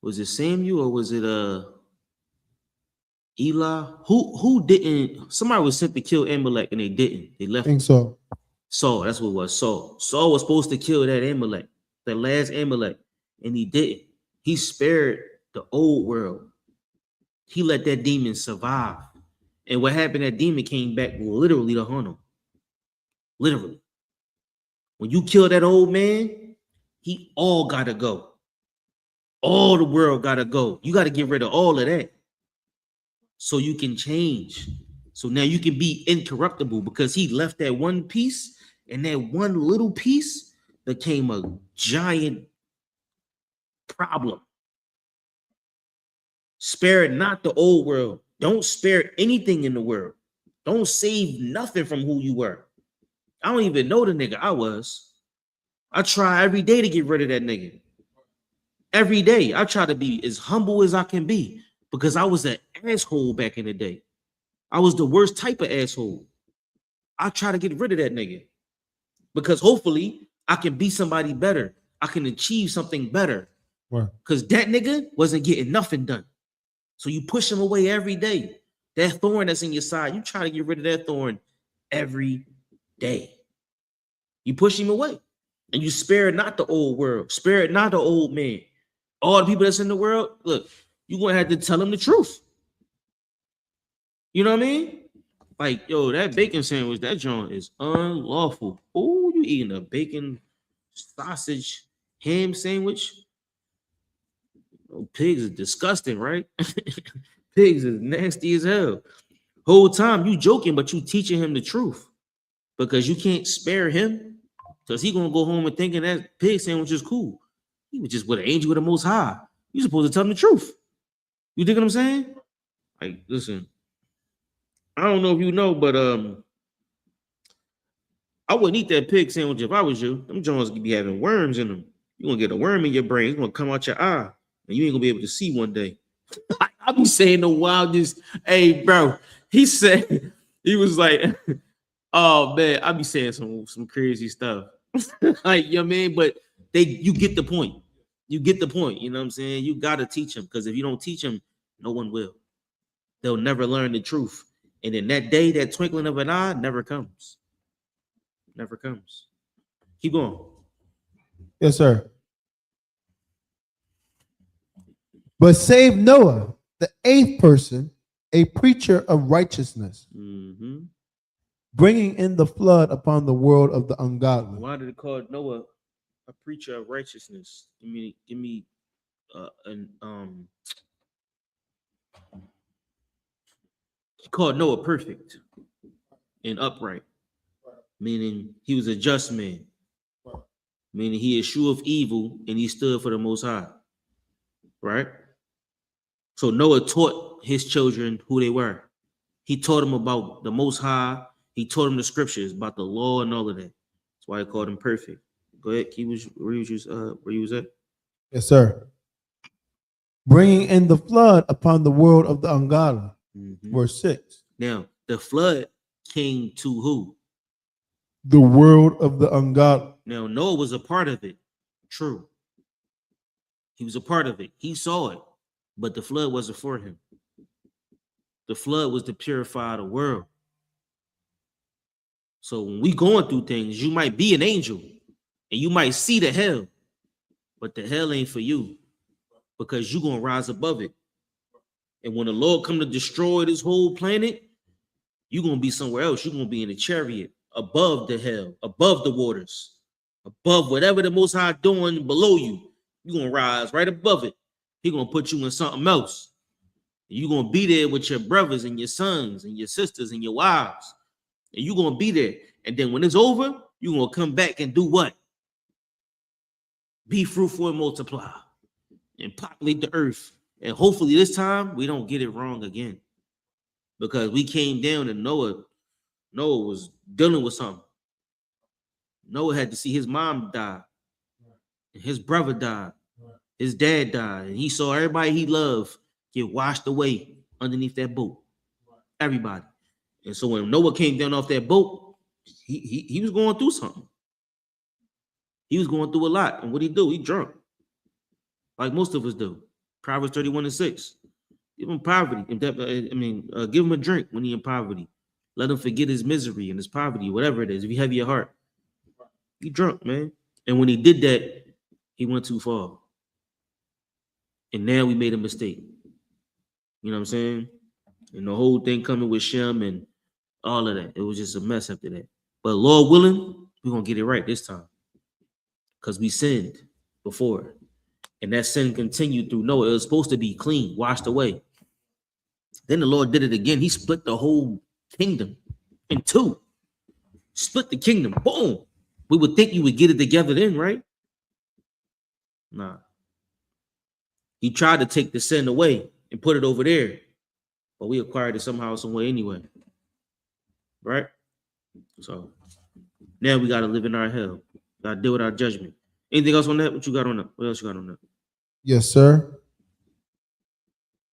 Was it Samuel or was it Eli? Who didn't? Somebody was sent to kill Amalek and they didn't. They left. I think so. Saul, that's what it was. Saul was supposed to kill that Amalek, the last Amalek, and he didn't. He spared the old world. He let that demon survive. And what happened, that demon came back literally to hunt him. Literally. When you kill that old man, he all gotta go. All the world gotta go. You gotta get rid of all of that so you can change. So now you can be incorruptible because he left that one piece, and that one little piece became a giant problem. Spare not the old world. Don't spare anything in the world. Don't save nothing from who you were. I don't even know the nigga I was. I try every day to get rid of that nigga. Every day, I try to be as humble as I can be because I was an asshole back in the day. I was the worst type of asshole. I try to get rid of that nigga because hopefully I can be somebody better. I can achieve something better because that nigga wasn't getting nothing done. So you push him away every day. That thorn that's in your side, you try to get rid of that thorn every day. You push him away. And you spare not the old world. Spare not the old man. All the people that's in the world, look, you're going to have to tell them the truth. You know what I mean? Like, yo, that bacon sandwich, that joint is unlawful. Oh, you eating a bacon sausage ham sandwich? Oh, pigs is disgusting, right? Pigs is nasty as hell. Whole time you joking, but you teaching him the truth because you can't spare him because he gonna go home and thinking that pig sandwich is cool. He was just with an angel with the Most High. You supposed to tell him the truth. You dig what I'm saying? Like, listen, I don't know if you know, but I wouldn't eat that pig sandwich if I was you. Them joints could be having worms in them. You gonna get a worm in your brain. It's gonna come out your eye, and you ain't gonna be able to see one day. I be saying the wildest. Hey, bro, he said he was like, "Oh man," I be saying some crazy stuff. Like, you know what I mean? But you get the point. You get the point. You know what I'm saying? You gotta teach them because if you don't teach them, no one will. They'll never learn the truth. And in that day, that twinkling of an eye never comes. Never comes. Keep going. Yes, sir. But save Noah, the eighth person, a preacher of righteousness, bringing in the flood upon the world of the ungodly. Why did it call Noah a preacher of righteousness? Give me he called Noah perfect and upright, meaning he was a just man, meaning he eschewed evil and he stood for the Most High, right? So Noah taught his children who they were. He taught them about the Most High. He taught them the scriptures about the law and all of that. That's why he called him perfect. Go ahead, where you was at? Yes, sir. Bringing in the flood upon the world of the ungodly. Verse 6. Now, the flood came to who? The world of the ungodly. Now, Noah was a part of it. True. He was a part of it. He saw it, but the flood wasn't for him. The flood was to purify the world. So when we going through things, you might be an angel and you might see the hell, but the hell ain't for you because you're going to rise above it. And when the Lord come to destroy this whole planet, you're going to be somewhere else. You're going to be in a chariot above the hell, above the waters, above whatever the Most High doing below you. You're going to rise right above it. He's going to put you in something else. You're going to be there with your brothers and your sons and your sisters and your wives. And you're going to be there. And then when it's over, you're going to come back and do what? Be fruitful and multiply and populate the earth. And hopefully this time we don't get it wrong again. Because we came down and Noah was dealing with something. Noah had to see his mom die. And his brother died. His dad died. And he saw everybody he loved get washed away underneath that boat. Everybody. And so when Noah came down off that boat, he was going through something. He was going through a lot. And what did he do? He drunk. Like most of us do. Proverbs 31:6. Give him poverty. Give him a drink when he's in poverty. Let him forget his misery and his poverty, whatever it is. If you have your heart, he drunk, man. And when he did that, he went too far. And now we made a mistake. You know what I'm saying? And the whole thing coming with Shem and all of that. It was just a mess after that. But Lord willing, we're going to get it right this time. Because we sinned before. And that sin continued through Noah. It was supposed to be clean, washed away. Then the Lord did it again. He split the whole kingdom in two. Split the kingdom. Boom. We would think you would get it together then, right? Nah. He tried to take the sin away and put it over there, but we acquired it somehow, some way anyway. Right? So now we got to live in our hell. Got to deal with our judgment. Anything else on that? What you got on that? What else you got on that? Yes, sir.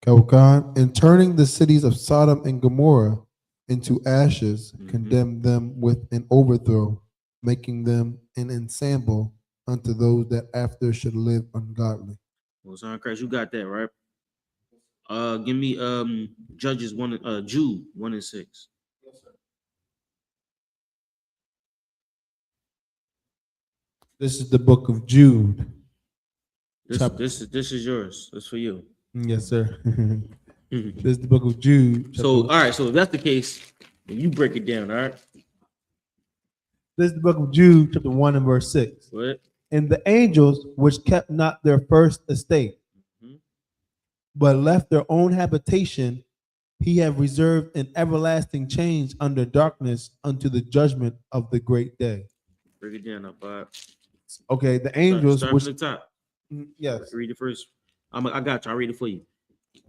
Khan, in turning the cities of Sodom and Gomorrah into ashes, condemned them with an overthrow, making them an ensample unto those that after should live ungodly. Well, son Christ, you got that, right? Give me Judges 1, Jude 1 and 6. Yes, sir. This is the book of Jude. This is yours. It's for you. Yes, sir. This is the book of Jude. So, all right. So if that's the case, then you break it down. All right. This is the book of Jude, chapter 1 and verse 6. What? And the angels which kept not their first estate, but left their own habitation, he have reserved an everlasting change under darkness unto the judgment of the great day. Break it down up. Okay, the angels start which from the top. yes. Read it first. I got you. I'll read it for you.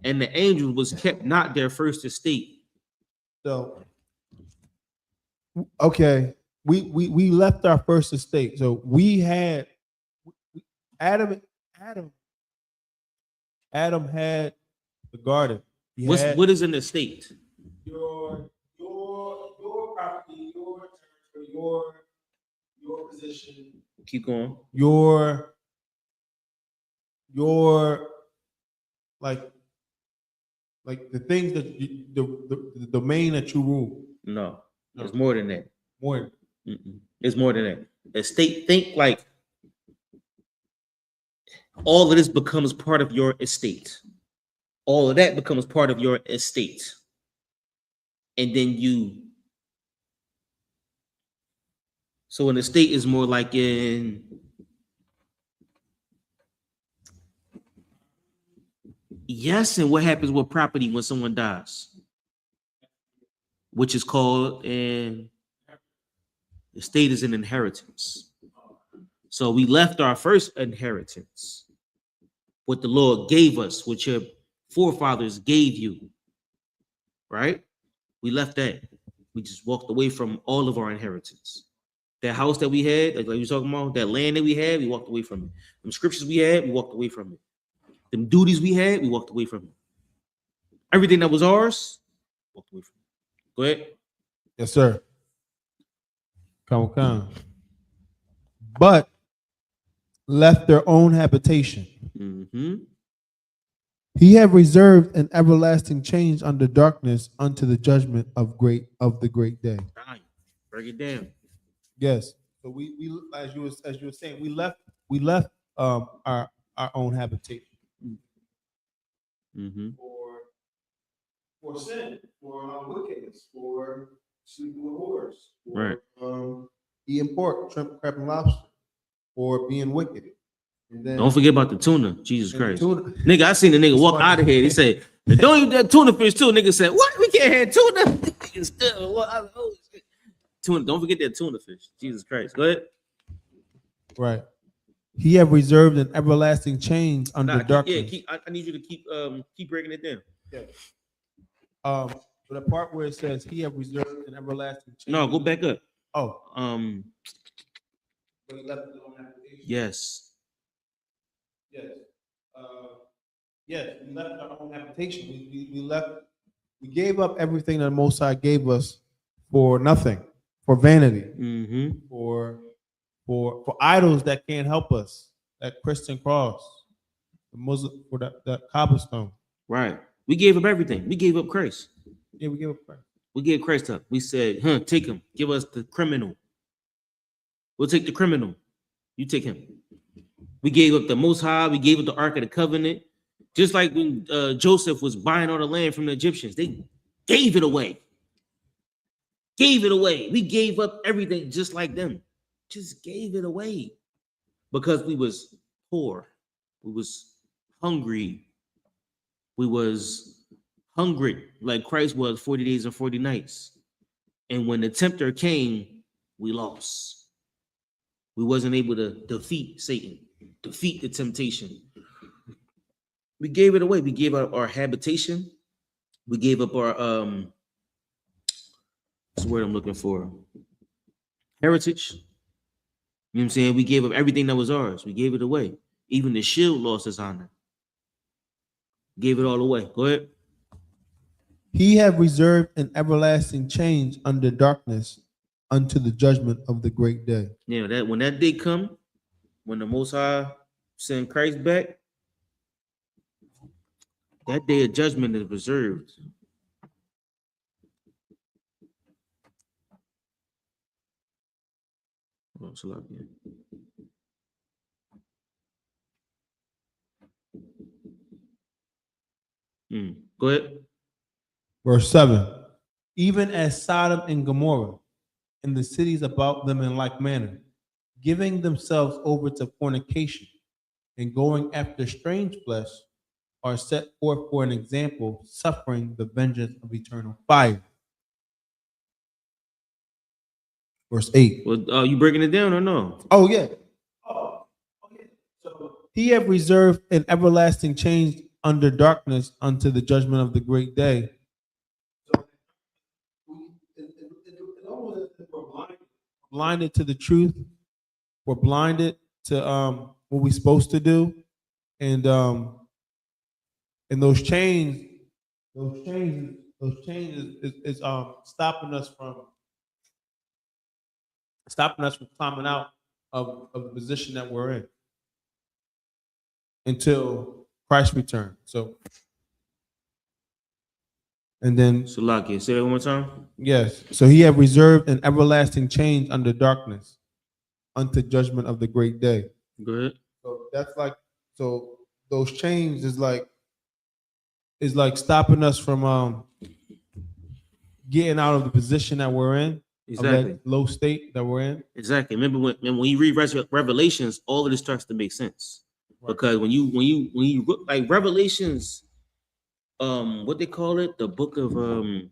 And the angels was kept not their first estate. So okay, we left our first estate. So we had Adam had the garden. What is an estate? Your property, your territory, your position. Keep going. Your like the things that the domain that you rule. No, it's more than that. More. It's more than that. Estate. Think like all of this becomes part of your estate. All of that becomes part of your estate. And then so an estate is more like in yes, and what happens with property when someone dies? Which is called an estate is an inheritance. So we left our first inheritance, what the Lord gave us, what your forefathers gave you, right? We left that. We just walked away from all of our inheritance. That house that we had, like you were talking about, that land that we had, we walked away from it. Them scriptures we had, we walked away from it. Them duties we had, we walked away from it. Everything that was ours, walked away from it. Go ahead. Yes, sir. Come. But left their own habitation. He have reserved an everlasting change under darkness unto the judgment of the great day. Break it down. Yes. So we as you were saying, we left our own habitation for sin, for wickedness, for sleeping with whores, for eating pork, shrimp, crab, and lobster, for being wicked. And then, don't forget about the tuna. Jesus Christ. Nigga, I seen the nigga walk out of here. He said, don't eat that tuna fish too. Nigga said, what? We can't have tuna. Tuna, don't forget that tuna fish. Jesus Christ. Go ahead. Right. He have reserved an everlasting change under darkness. I need you to keep breaking it down. Yeah. So the part where it says he have reserved an everlasting change. No, go back up. Oh. Yes. Yes. Yes, we left our own habitation. We gave up everything that the Most High gave us for nothing, for vanity, for idols that can't help us, that Christian cross, the Muslim, for that cobblestone. Right. We gave up everything. We gave up Christ. Yeah, we gave up Christ. We gave Christ up. We said, take him. Give us the criminal. We'll take the criminal. You take him. We gave up the Most High. We gave up the Ark of the Covenant. Just like when Joseph was buying all the land from the Egyptians. They gave it away. Gave it away. We gave up everything just like them. Just gave it away. Because we was poor. We was hungry. We was hungry like Christ was 40 days and 40 nights. And when the tempter came, we lost. We wasn't able to defeat Satan, defeat the temptation. We gave it away. We gave up our habitation. We gave up our what's the word I'm looking for? Heritage. You know what I'm saying? We gave up everything that was ours. We gave it away. Even the shield lost its honor. Gave it all away. Go ahead. He have reserved an everlasting change under darkness unto the judgment of the great day. Yeah, that when that day come, when the Most High send Christ back, that day of judgment is reserved. Oh, Salakia. Go ahead. Verse 7. Even as Sodom and Gomorrah and the cities about them in like manner, giving themselves over to fornication and going after strange flesh, are set forth for an example, suffering the vengeance of eternal fire. Verse 8. Well, you breaking it down or no? Oh, yeah. So he have reserved an everlasting change under darkness unto the judgment of the great day. So we're blinded to the truth. We're blinded to what we're supposed to do. And those chains is stopping us from climbing out of the position that we're in until Christ returns. So, and then Salakia, say that one more time. yes, so he have reserved an everlasting change under darkness unto judgment of the great day. Go ahead. So that's like, so those chains is like stopping us from getting out of the position that we're in. Exactly. Of that low state that we're in. Exactly. Remember when you read Revelations, all of this starts to make sense. Right. Because when you like Revelations, what they call it, the book of I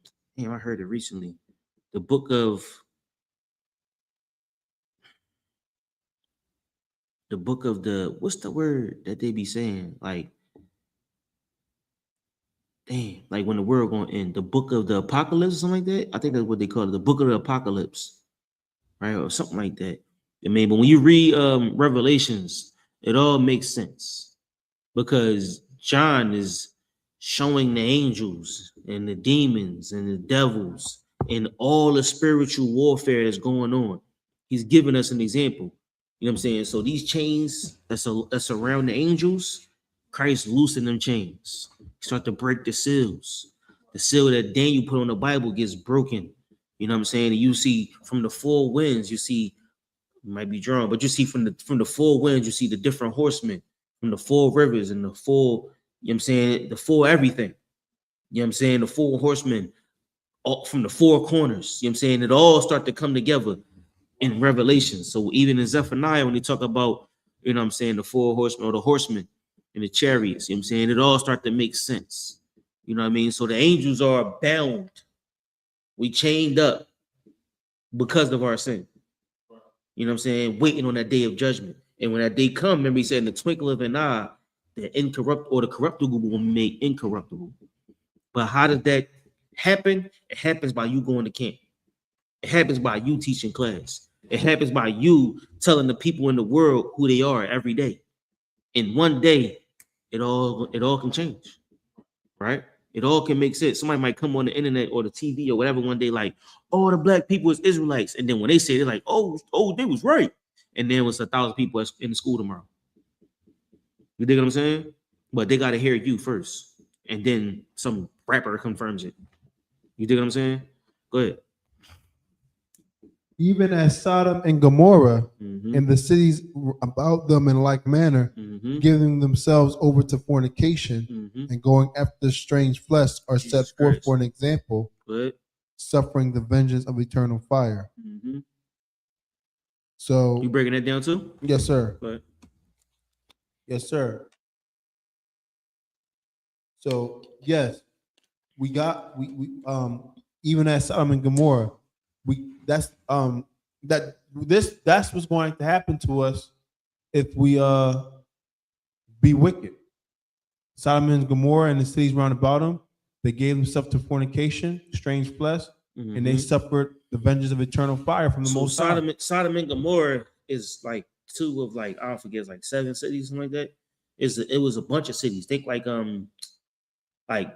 heard it recently. The book of the what's the word that they be saying? Like, damn, like when the world gonna end, the book of the apocalypse or something like that. I think that's what they call it, the book of the apocalypse. Right, or something like that. I mean, but when you read Revelations, it all makes sense because John is showing the angels and the demons and the devils and all the spiritual warfare that's going on. He's giving us an example. You know what I'm saying? So these chains that's around the angels, Christ loosened them chains. Start to break the seals. The seal that Daniel put on the Bible gets broken. You know what I'm saying? And you see from the four winds, you see, you might be drawn, but you see from the four winds, you see the different horsemen from the four rivers and the four, you know what I'm saying, the four everything. You know what I'm saying? The four horsemen all from the four corners. You know what I'm saying? It all start to come together in Revelation. So even in Zephaniah, when they talk about, you know what I'm saying, the four horsemen or the horsemen and the chariots, you know what I'm saying? It all start to make sense. You know what I mean? So the angels are bound. We chained up because of our sin. You know what I'm saying? Waiting on that day of judgment. And when that day comes, remember he said in the twinkle of an eye, the corruptible will be made incorruptible. But how does that happen? It happens by you going to camp. It happens by you teaching class. It happens by you telling the people in the world who they are every day. In one day, it all can change, right? It all can make sense. Somebody might come on the internet or the TV or whatever one day, like, oh, the black people is Israelites. And then when they say it, they're like, oh, they was right. And then it was 1,000 people in the school tomorrow. You dig what I'm saying? But they got to hear you first. And then some rapper confirms it. You dig what I'm saying? Go ahead. Even as Sodom and Gomorrah and the cities about them in like manner, giving themselves over to fornication and going after strange flesh, are Jesus set forth Christ. For an example, suffering the vengeance of eternal fire. So you breaking that down too? Yes, sir. Go ahead. Yes, sir. So yes, we even at Sodom and Gomorrah, that's what's going to happen to us if we be wicked. Sodom and Gomorrah and the cities round about them, they gave themselves to fornication, strange flesh, and they suffered the vengeance of eternal fire from the Most High. Sodom and Gomorrah is like two of like, I don't forget, like 7 cities, something like that. It was a bunch of cities. Think like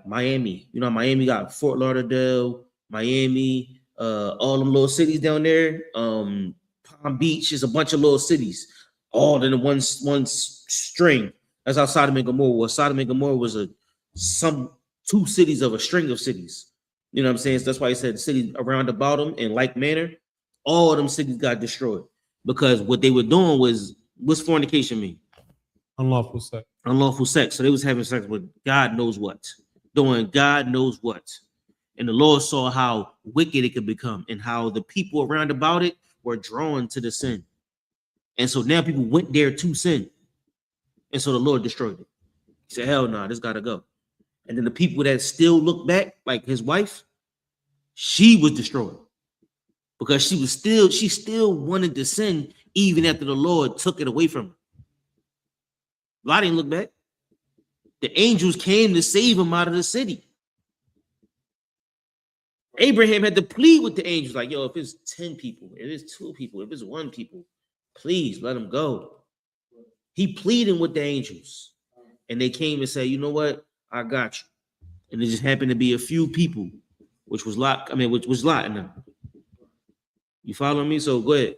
Miami. You know, Miami got Fort Lauderdale, Miami, all them little cities down there. Palm Beach is a bunch of little cities, all in one string. That's how Sodom and Gomorrah was. Sodom and Gomorrah was some 2 cities of a string of cities. You know what I'm saying? So that's why he said cities around about them in like manner. All of them cities got destroyed because what they were doing what's fornication mean? Unlawful sex. Unlawful sex. So they was having sex with God knows what, doing God knows what. And the Lord saw how wicked it could become and how the people around about it were drawn to the sin. And so now people went there to sin. And so the Lord destroyed it. He said, hell no, this got to go. And then the people that still look back, like his wife, she was destroyed because she still wanted to sin even after the Lord took it away from her. Lot didn't look back. The angels came to save him out of the city. Abraham had to plead with the angels, like, yo, if it's 10 people, if it's 2 people, if it's 1 people, please let him go. He pleading with the angels. And they came and said, you know what? I got you. And it just happened to be a few people, which was Lot in them. You follow me? So go ahead.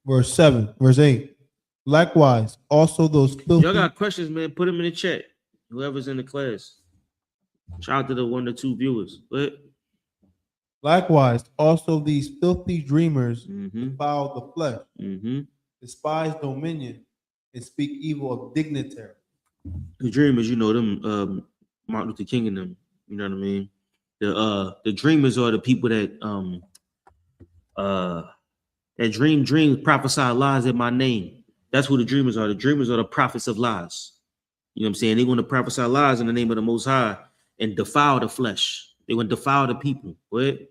Verse 8. Likewise, also those filthy. Y'all got questions, man? Put them in the chat. Whoever's in the class. Shout out to the 1 or 2 viewers. Go ahead. Likewise, also these filthy dreamers defile the flesh, despise dominion, and speak evil of dignitary. The dreamers, you know them, Martin Luther King and them. You know what I mean? The dreamers are the people that dream dreams, prophesy lies in my name. That's who the dreamers are. The dreamers are the prophets of lies. You know what I'm saying? They want to prophesy lies in the name of the Most High and defile the flesh. They want to defile the people. Go ahead.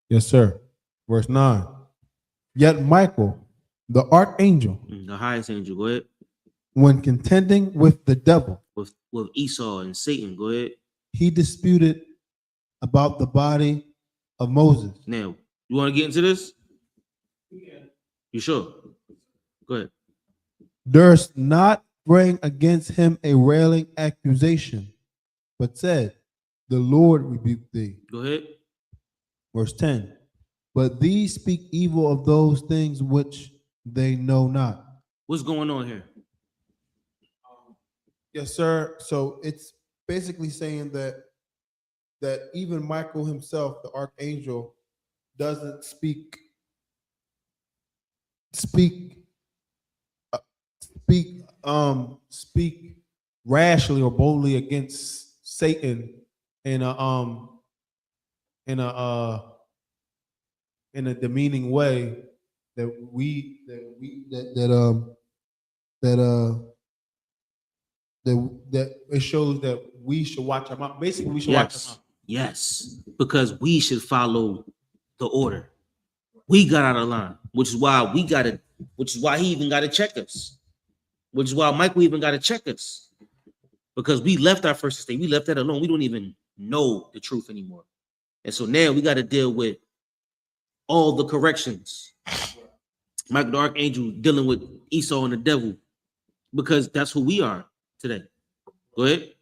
Yes, sir. Verse 9. Yet Michael, the archangel, The highest angel. Go ahead. When contending with the devil, with Esau and Satan. Go ahead. He disputed about the body of Moses. Now, you want to get into this? Yeah. You sure? Go ahead. Durst not bring against him a railing accusation, but said, the Lord rebuked thee. Go ahead. Verse 10. But these speak evil of those things which they know not. What's going on here? Yes, sir. So it's basically saying that even Michael himself, the archangel, doesn't speak rashly or boldly against Satan in a demeaning way that it shows that we should watch our mouth. Basically, we should watch our mouth. Yes, because we should follow the order. We got out of line, which is why he even got to check us. Which is why Michael even got to check us. Because we left our first estate. We left that alone. We don't even know the truth anymore. And so now we got to deal with all the corrections. Michael the archangel dealing with Esau and the devil. Because that's who we are today. Go ahead.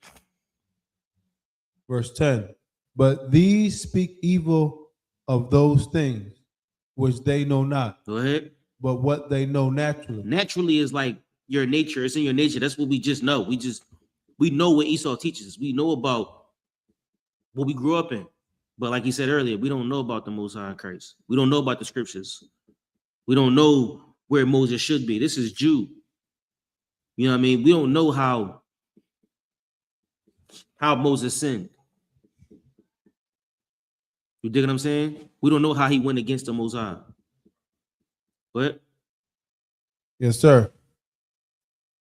Verse 10. But these speak evil of those things which they know not. Go ahead. But what they know naturally. Naturally is like your nature. It's in your nature. That's what we just know. We know what Esau teaches us. We know about what we grew up in. But like he said earlier, we don't know about the Most High in Christ. We don't know about the scriptures. We don't know where Moses should be. This is Jude. You know what I mean? We don't know how Moses sinned. You dig what I'm saying? We don't know how he went against the Most High. What? Yes, sir.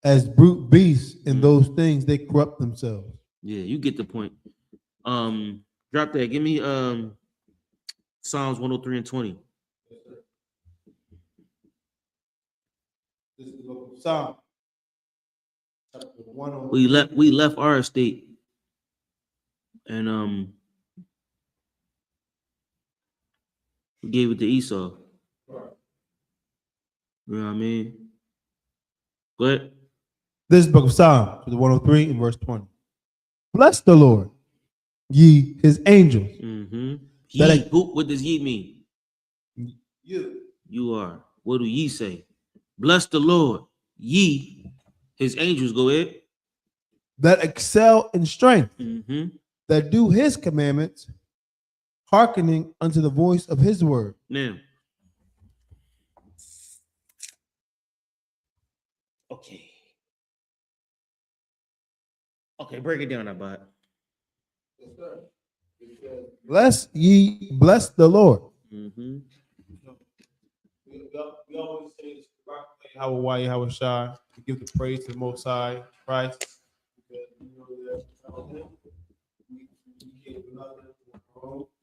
as brute beasts in those things, they corrupt themselves. Yeah, you get the point. Drop that. Give me Psalms 103 and 20. This is the book of Psalms, chapter 103. We left our estate and we gave it to Esau. You know what I mean? Go ahead. This is the book of Psalms, chapter 103 and verse 20. Bless the Lord, ye his angels. Mm-hmm. That What does ye mean? You are. What do ye say? Bless the Lord, ye his angels. Go ahead. That excel in strength, Mm-hmm. that do his commandments, hearkening unto the voice of his word. Now, okay, break it down, Abad. Bless the Lord. Mm-hmm. We always say this, YAHANNA, we give the praise to the Most High Christ.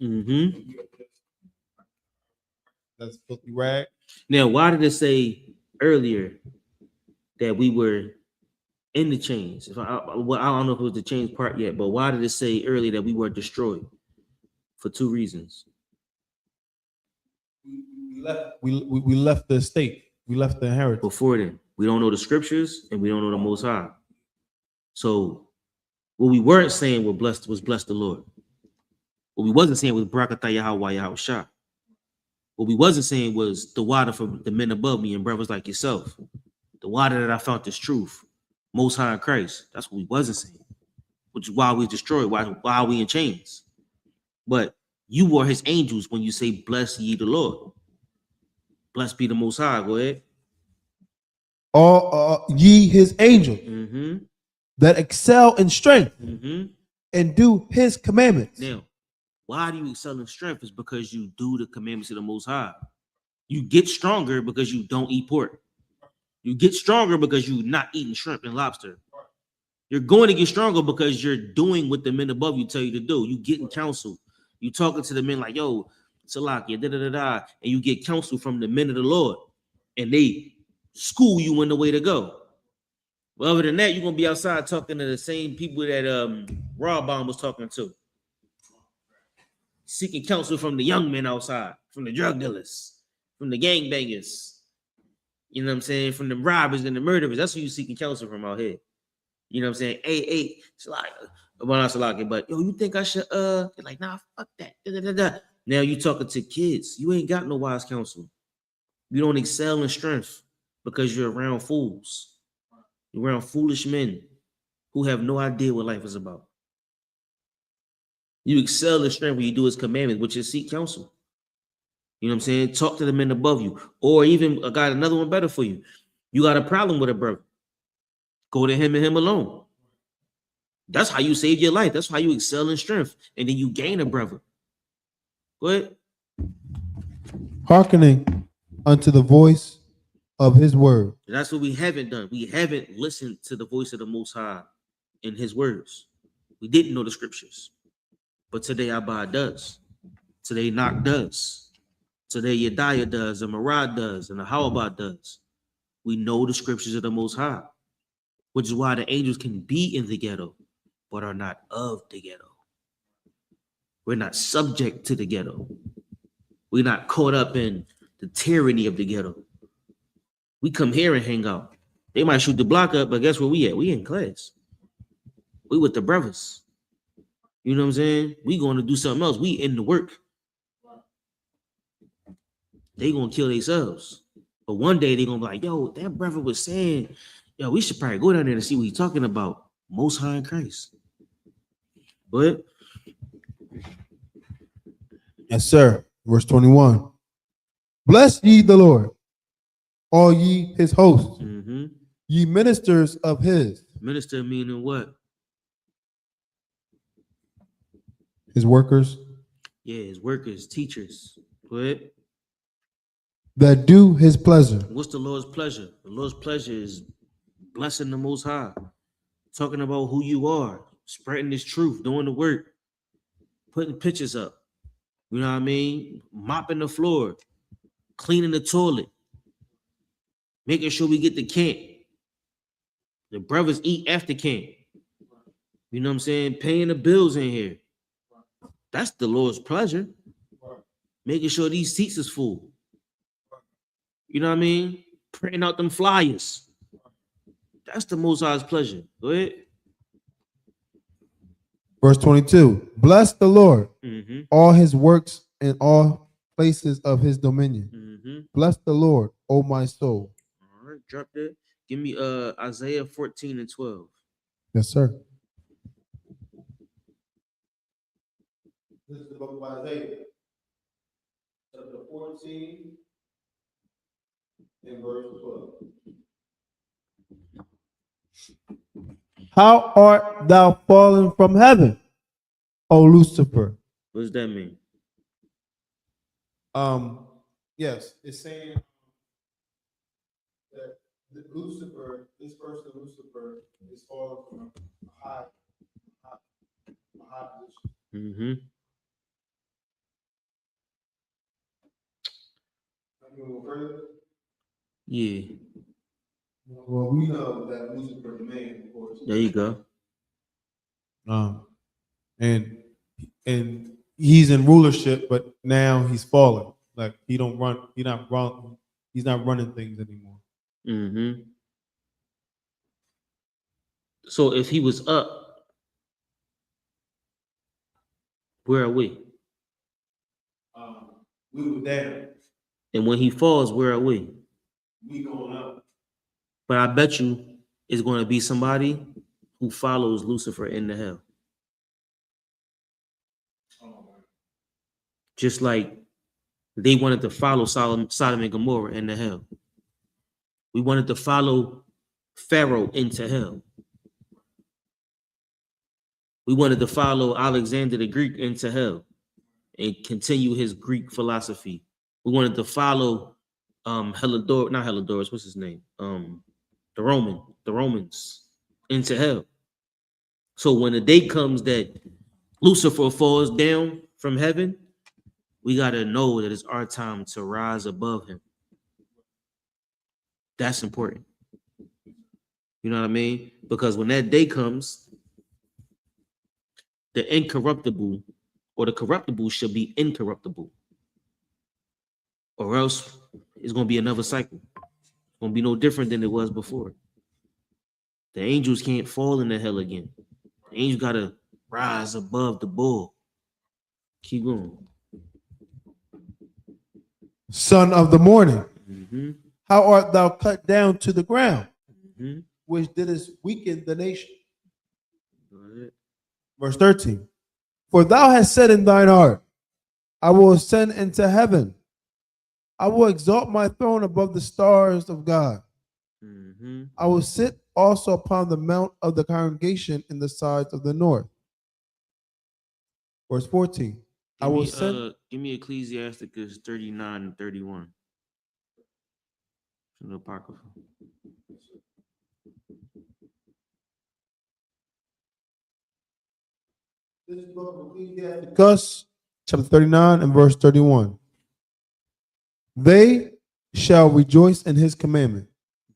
Mm-hmm. That's filthy rag. Now, why did it say earlier that we were in the chains? I don't know if it was the chains part yet, but why did it say earlier that we were destroyed? For two reasons. We left the estate. We left the inheritance. Before then, we don't know the scriptures and we don't know the Most High. So what we weren't saying was bless the Lord. What we wasn't saying was Barakatah Yahweh Yahushua. What we wasn't saying was the water for the men above me and brothers like yourself. The water that I found is truth. Most High in Christ. That's what we wasn't saying. Which is why we destroyed, why we in chains. But you were his angels when you say, bless ye the Lord. Blessed be the Most High. Go ahead. All ye his angels, Mm-hmm. that excel in strength, Mm-hmm. and do his commandments. Now, why do you excel in strength? Is because you do the commandments of the Most High. You get stronger because you don't eat pork. You get stronger because you're not eating shrimp and lobster. You're going to get stronger because you're doing what the men above you tell you to do. You getting counsel. You talking to the men like, yo, Salakia, da-da-da-da, and you get counsel from the men of the Lord, and they school you in the way to go. Well, other than that, you're going to be outside talking to the same people that Rob Bomb was talking to. Seeking counsel from the young men outside, from the drug dealers, from the gangbangers. You know what I'm saying? From the robbers and the murderers. That's who you seeking counsel from out here. You know what I'm saying? Hey, Salaki, but yo, you think I should you're like, nah, fuck that. Da-da-da-da. Now you talking to kids. You ain't got no wise counsel. You don't excel in strength because you're around fools. You're around foolish men who have no idea what life is about. You excel in strength when you do his commandments, which is seek counsel. You know what I'm saying? Talk to the men above you. Or even I got another one better for you. You got a problem with a brother. Go to him and him alone. That's how you save your life. That's how you excel in strength. And then you gain a brother. Go ahead. Hearkening unto the voice of his word. That's what we haven't done. We haven't listened to the voice of the Most High in his words. We didn't know the scriptures. But today Abba does. Today Knock does. Today Yediah does, and Marad does, and the Hawabah does. We know the scriptures of the Most High, which is why the angels can be in the ghetto, but are not of the ghetto. We're not subject to the ghetto. We're not caught up in the tyranny of the ghetto. We come here and hang out. They might shoot the block up, but guess where we at? We in class. We with the brothers. You know what I'm saying? We going to do something else. We in the work. They gonna kill themselves. But one day they gonna be like, yo, that brother was saying, yo, we should probably go down there to see what he's talking about. Most High in Christ. But Yes, sir. Verse 21. Bless ye the Lord, all ye his hosts, ye ministers of his. Minister meaning what? His workers. Yeah, his workers, teachers. What? That do his pleasure. What's the Lord's pleasure? The Lord's pleasure is blessing the Most High, talking about who you are, spreading this truth, doing the work, putting pictures up. You know what I mean? Mopping the floor, cleaning the toilet, making sure we get to camp. The brothers eat after camp. You know what I'm saying? Paying the bills in here. That's the Lord's pleasure. Making sure these seats is full. You know what I mean? Printing out them flyers. That's the Most High's pleasure. Go ahead. Verse 22. Bless the Lord, Mm-hmm. all his works in all places of his dominion. Mm-hmm. Bless the Lord, O my soul. All right, drop that. Give me Isaiah 14 and 12. Yes, sir. This is the book of Isaiah, chapter 14 and verse 12. How art thou fallen from heaven, O Lucifer? What does that mean? Yes, it's saying that Lucifer, this person Lucifer, is fallen from a high position. Mm-hmm. Yeah. Well, we know that Lucifer the man, of course. There you go. And he's in rulership, but now he's fallen. Like he don't run. He's not running things anymore. Mm-hmm. So if he was up, where are we? We were down. And when he falls, where are we? We going up. But I bet you it's going to be somebody who follows Lucifer into hell. Just like they wanted to follow Sodom and Gomorrah into hell. We wanted to follow Pharaoh into hell. We wanted to follow Alexander the Greek into hell and continue his Greek philosophy. We wanted to follow Helidorus, what's his name? The Romans into hell. So when the day comes that Lucifer falls down from heaven, we got to know that it's our time to rise above him. That's important. You know what I mean? Because when that day comes, the incorruptible or the corruptible should be incorruptible. Or else it's going to be another cycle. It's going to be no different than it was before. The angels can't fall into hell again. The angels got to rise above the bull. Keep going. Son of the morning, Mm-hmm. how art thou cut down to the ground, Mm-hmm. which didst weaken the nation? Go ahead. Verse 13. For thou hast said in thine heart, I will ascend into heaven. I will exalt my throne above the stars of God. Mm-hmm. I will sit also upon the mount of the congregation in the sides of the north. Verse 14. I will send. Give me Ecclesiasticus 39 and 31. It's an apocrypha. This is the book of Ecclesiasticus, chapter 39 and verse 31. They shall rejoice in his commandment,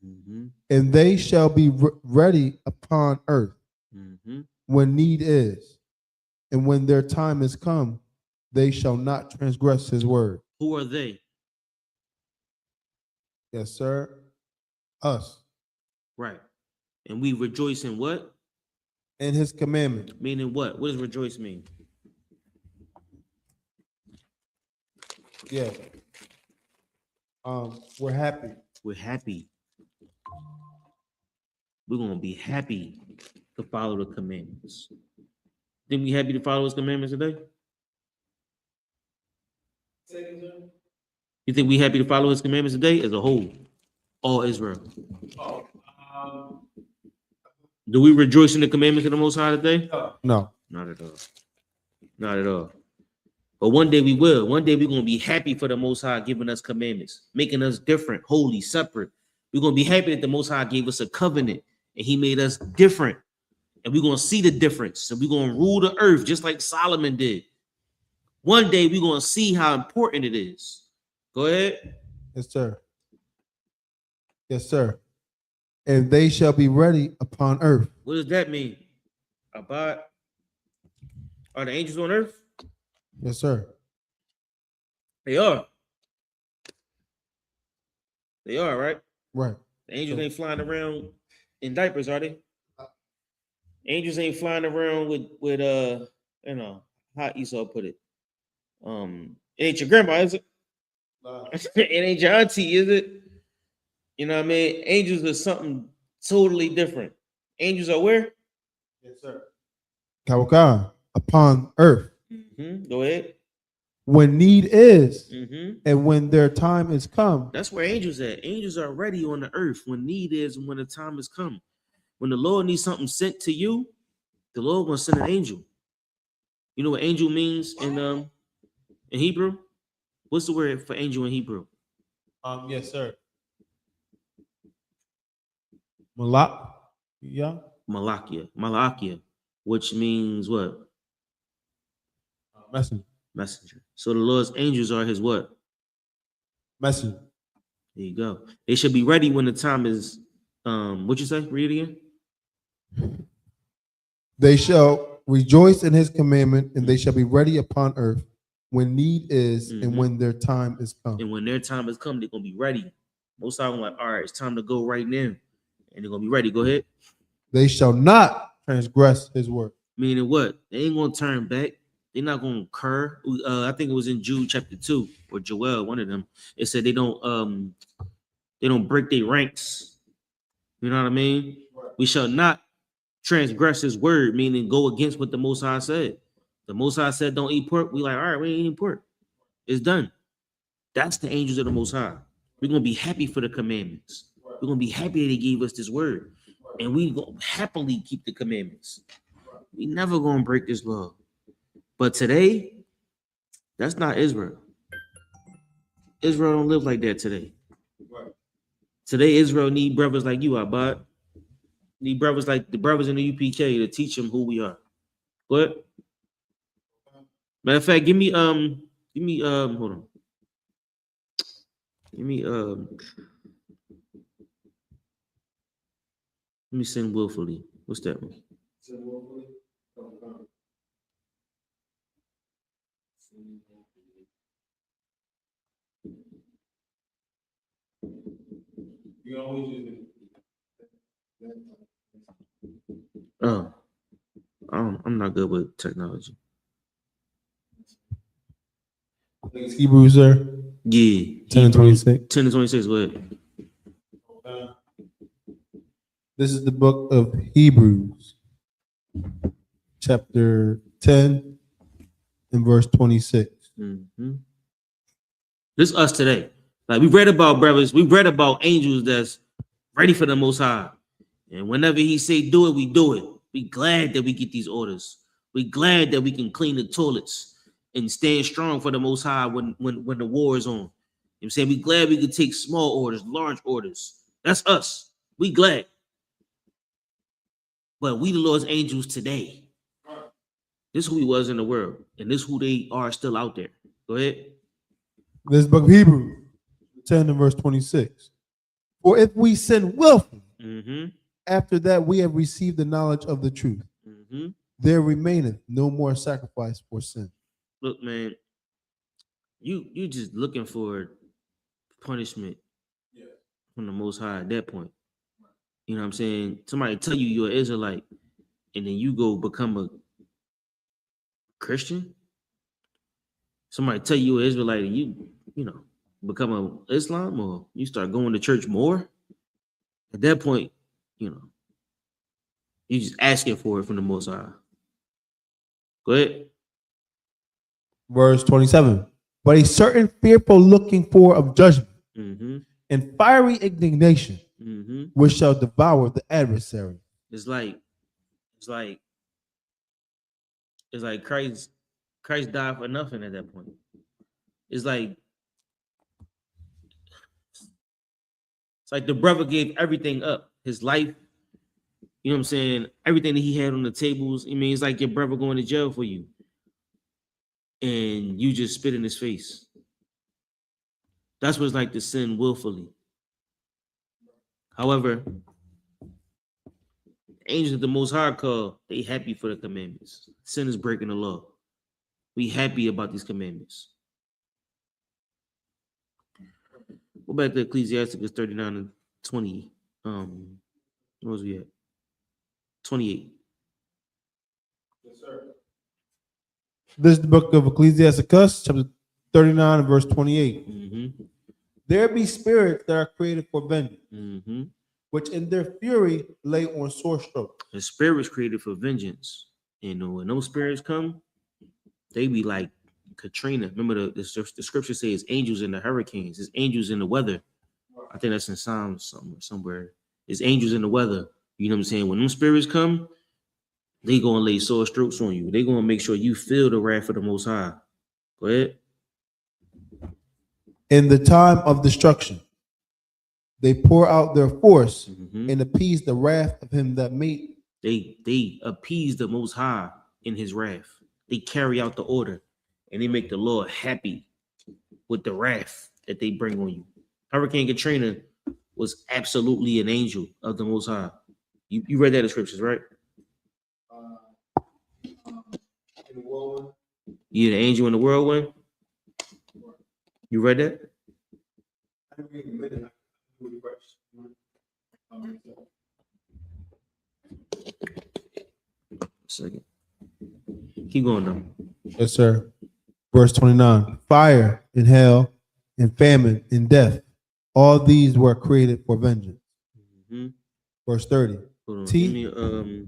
Mm-hmm. and they shall be ready upon earth Mm-hmm. when need is, and when their time is come, they shall not transgress his word. Who are they? Yes, sir. Us. Right. And we rejoice in what? In his commandment. Meaning what? What does rejoice mean? Yeah. We're happy. We're happy. We're going to be happy to follow the commandments. Think we happy to follow his commandments today? You think we happy to follow his commandments today as a whole? All Israel. Do we rejoice in the commandments of the Most High today? No. Not at all. Not at all. But one day we will. One day we're going to be happy for the Most High giving us commandments, making us different, holy, separate. We're gonna be happy that the Most High gave us a covenant and He made us different, and we're gonna see the difference, and we're gonna rule the earth just like Solomon did. One day we're gonna see how important it is. Go ahead. Yes, sir. Yes, sir. And they shall be ready upon earth. What does that mean? Abad? Are the angels on earth? Yes, sir. They are. They are, right? Right. The angels ain't flying around in diapers, are they? Angels ain't flying around with you know, how Esau put it. It ain't your grandma, is it? It ain't your auntie, is it? You know what I mean? Angels are something totally different. Angels are where? Yes, sir. Kawaka, upon earth. Go ahead. When need is, Mm-hmm. and when their time is come. That's where angels at. Angels are ready on the earth when need is and when the time has come. When the Lord needs something sent to you, the Lord gonna send an angel. You know what angel means in Hebrew? What's the word for angel in Hebrew? Yes, sir. Malak. Yeah. Malakia, which means what? Messenger. Messenger. So the Lord's angels are His what? Messenger. There you go. They should be ready when the time is. What you say? Read it again. They shall rejoice in His commandment, and they shall be ready upon earth when need is, and when their time is come. And when their time has come, they're gonna be ready. Most of them like, all right, it's time to go right now, and they're gonna be ready. Go ahead. They shall not transgress His word. Meaning what? They ain't gonna turn back. They're not gonna curr. I think it was in Jude chapter 2 or Joel, one of them. It said they don't break their ranks. You know what I mean? We shall not transgress His word, meaning go against what the Most High said. The Most High said don't eat pork. We like, all right, we ain't eating pork. It's done. That's the angels of the Most High. We're gonna be happy for the commandments. We're gonna be happy that He gave us this word, and we gonna happily keep the commandments. We never gonna break this law. But today, that's not Israel. Israel don't live like that today. Today, Israel need brothers like you, Abad. Need brothers like the brothers in the UPK to teach them who we are. What? Matter of fact, give me hold on. Give me let me sin willfully. What's that one? Oh, I'm not good with technology. Hebrews, sir. Yeah. 10 and 26. 10 and 26, go ahead. This is the book of Hebrews, chapter 10 and verse 26. This is us today. Like we read about brothers, we read about angels that's ready for the Most High. And whenever He say do it, we do it. We glad that we get these orders. We glad that we can clean the toilets and stand strong for the Most High when the war is on. You know what I'm saying? We glad we can take small orders, large orders. That's us. We glad. But we the Lord's angels today. This is who He was in the world, and this is who they are still out there. Go ahead. This book of Hebrews, 10 and verse 26. For if we sin willfully, after that we have received the knowledge of the truth, there remaineth no more sacrifice for sin. Look, man, you just looking for punishment from the Most High at that point. You know what I'm saying? Somebody tell you you're an Israelite, and then you go become a Christian. Somebody tell you you're an Israelite, and you know, become a Islam, or you start going to church more. At that point, you know, you just asking for it from the Most High. Go ahead. Verse 27. But a certain fearful looking for of judgment and fiery indignation, which shall devour the adversary. It's like Christ died for nothing at that point. It's like It's like the brother gave everything up, his life. You know what I'm saying? Everything that he had on the tables. I mean, it's like your brother going to jail for you, and you just spit in his face. That's what it's like to sin willfully. However, angels of the Most High call, they happy for the commandments. Sin is breaking the law. We happy about these commandments. Go back to Ecclesiasticus 39 and 20. What was we at? 28. Yes, sir. This is the book of Ecclesiasticus, chapter 39 and verse 28. Mm-hmm. There be spirits that are created for vengeance, Mm-hmm. which in their fury lay on sore stroke. The spirits created for vengeance. And when those spirits come, they be like Katrina. Remember the scripture says angels in the hurricanes. It's angels in the weather. I think that's in Psalms somewhere. It's angels in the weather. You know what I'm saying? When them spirits come, they gonna lay sore strokes on you. They gonna make sure you feel the wrath of the Most High. Go ahead. In the time of destruction, they pour out their force Mm-hmm. and appease the wrath of him that made. They appease the Most High in his wrath. They carry out the order, and they make the Lord happy with the wrath that they bring on you. Hurricane Katrina was absolutely an angel of the Most High. You read that in the scriptures, right? You the angel in the whirlwind? You read that? Second. Keep going though. Yes, sir. Verse 29. Fire and hell and famine and death, all these were created for vengeance. Mm-hmm. Verse 30. Hold on. T- Give me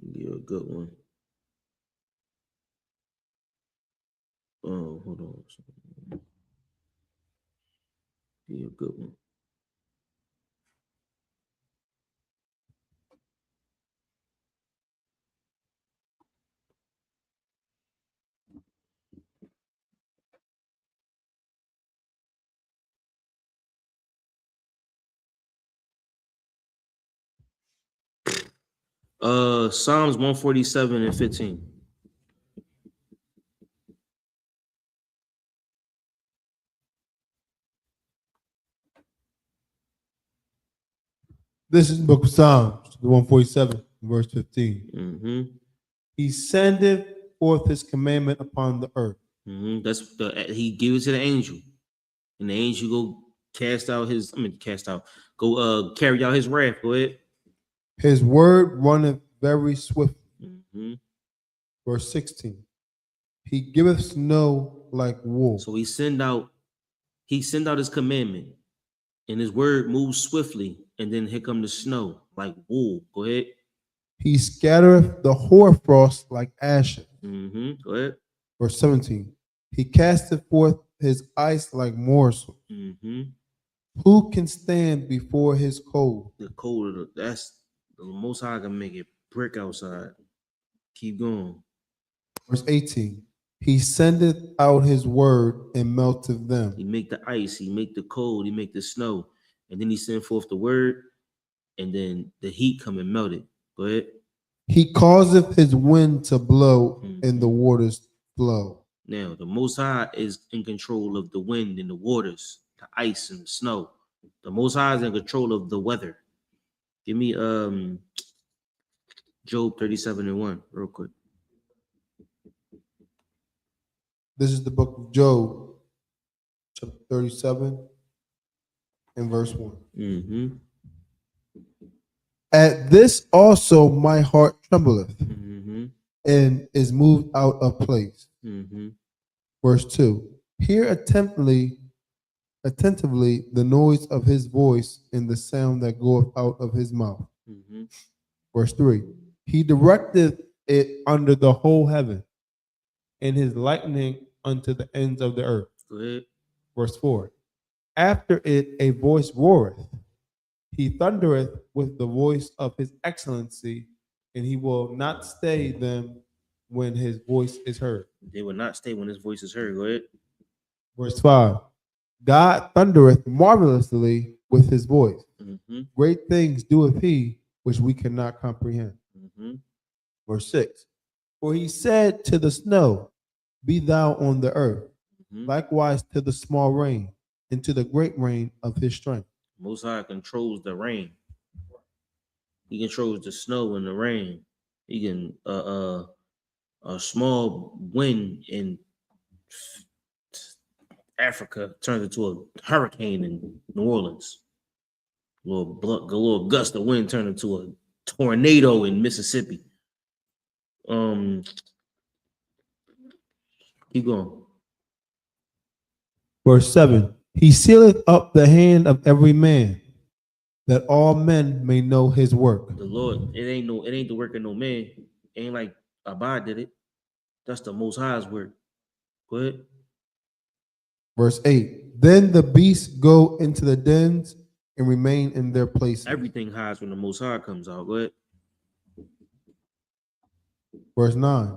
you're a good one. Oh, hold on. You're a good one. Psalms 147 and 15. This is the book of Psalms, the 147, verse 15. Mm-hmm. He sendeth forth his commandment upon the earth. Mm-hmm. That's he gives it to the angel, and the angel go carry out his wrath. Go ahead. His word runneth very swift. Mm-hmm. Verse 16. He giveth snow like wool. So he send out his commandment, and his word moves swiftly, and then here come the snow like wool. Go ahead. He scattereth the hoarfrost like ashes. Mm-hmm. Go ahead. Verse 17. He casteth forth his ice like morsel. Mm-hmm. Who can stand before his cold? The cold, that's the Most High can make it brick outside. Keep going. Verse 18. He sendeth out his word and melteth them. He make the ice, he make the cold, he make the snow, and then he send forth the word, and then the heat come and melt it. Go ahead. He causeth his wind to blow and the waters flow. Now, the Most High is in control of the wind and the waters, the ice and the snow. The Most High is in control of the weather. Give me Job 37 and 1 real quick. This is the book of Job, chapter 37 and verse 1. Mm-hmm. At this also my heart trembleth Mm-hmm. and is moved out of place. Mm-hmm. Verse 2. Hear attentively the noise of his voice and the sound that goeth out of his mouth. Mm-hmm. Verse 3. He directeth it under the whole heaven, and his lightning unto the ends of the earth. Go ahead. Verse 4. After it a voice roareth. He thundereth with the voice of his excellency, and he will not stay them when his voice is heard. They will not stay when his voice is heard. Go ahead. Verse 5. God thundereth marvelously with his voice. Mm-hmm. Great things doeth he which we cannot comprehend. Mm-hmm. Verse 6. For he said to the snow, be thou on the earth, Mm-hmm. likewise to the small rain, and to the great rain of his strength. Most High controls the rain. He controls the snow and the rain. He can a small wind in Africa turns into a hurricane in New Orleans. A little gust of wind turned into a tornado in Mississippi. Keep going. Verse 7. He sealeth up the hand of every man, that all men may know his work. The Lord, it ain't the work of no man. It ain't like Abad did it. That's the Most High's work. Go ahead. Verse 8. Then the beasts go into the dens and remain in their places. Everything hides when the Most High comes out. Go ahead. Verse 9.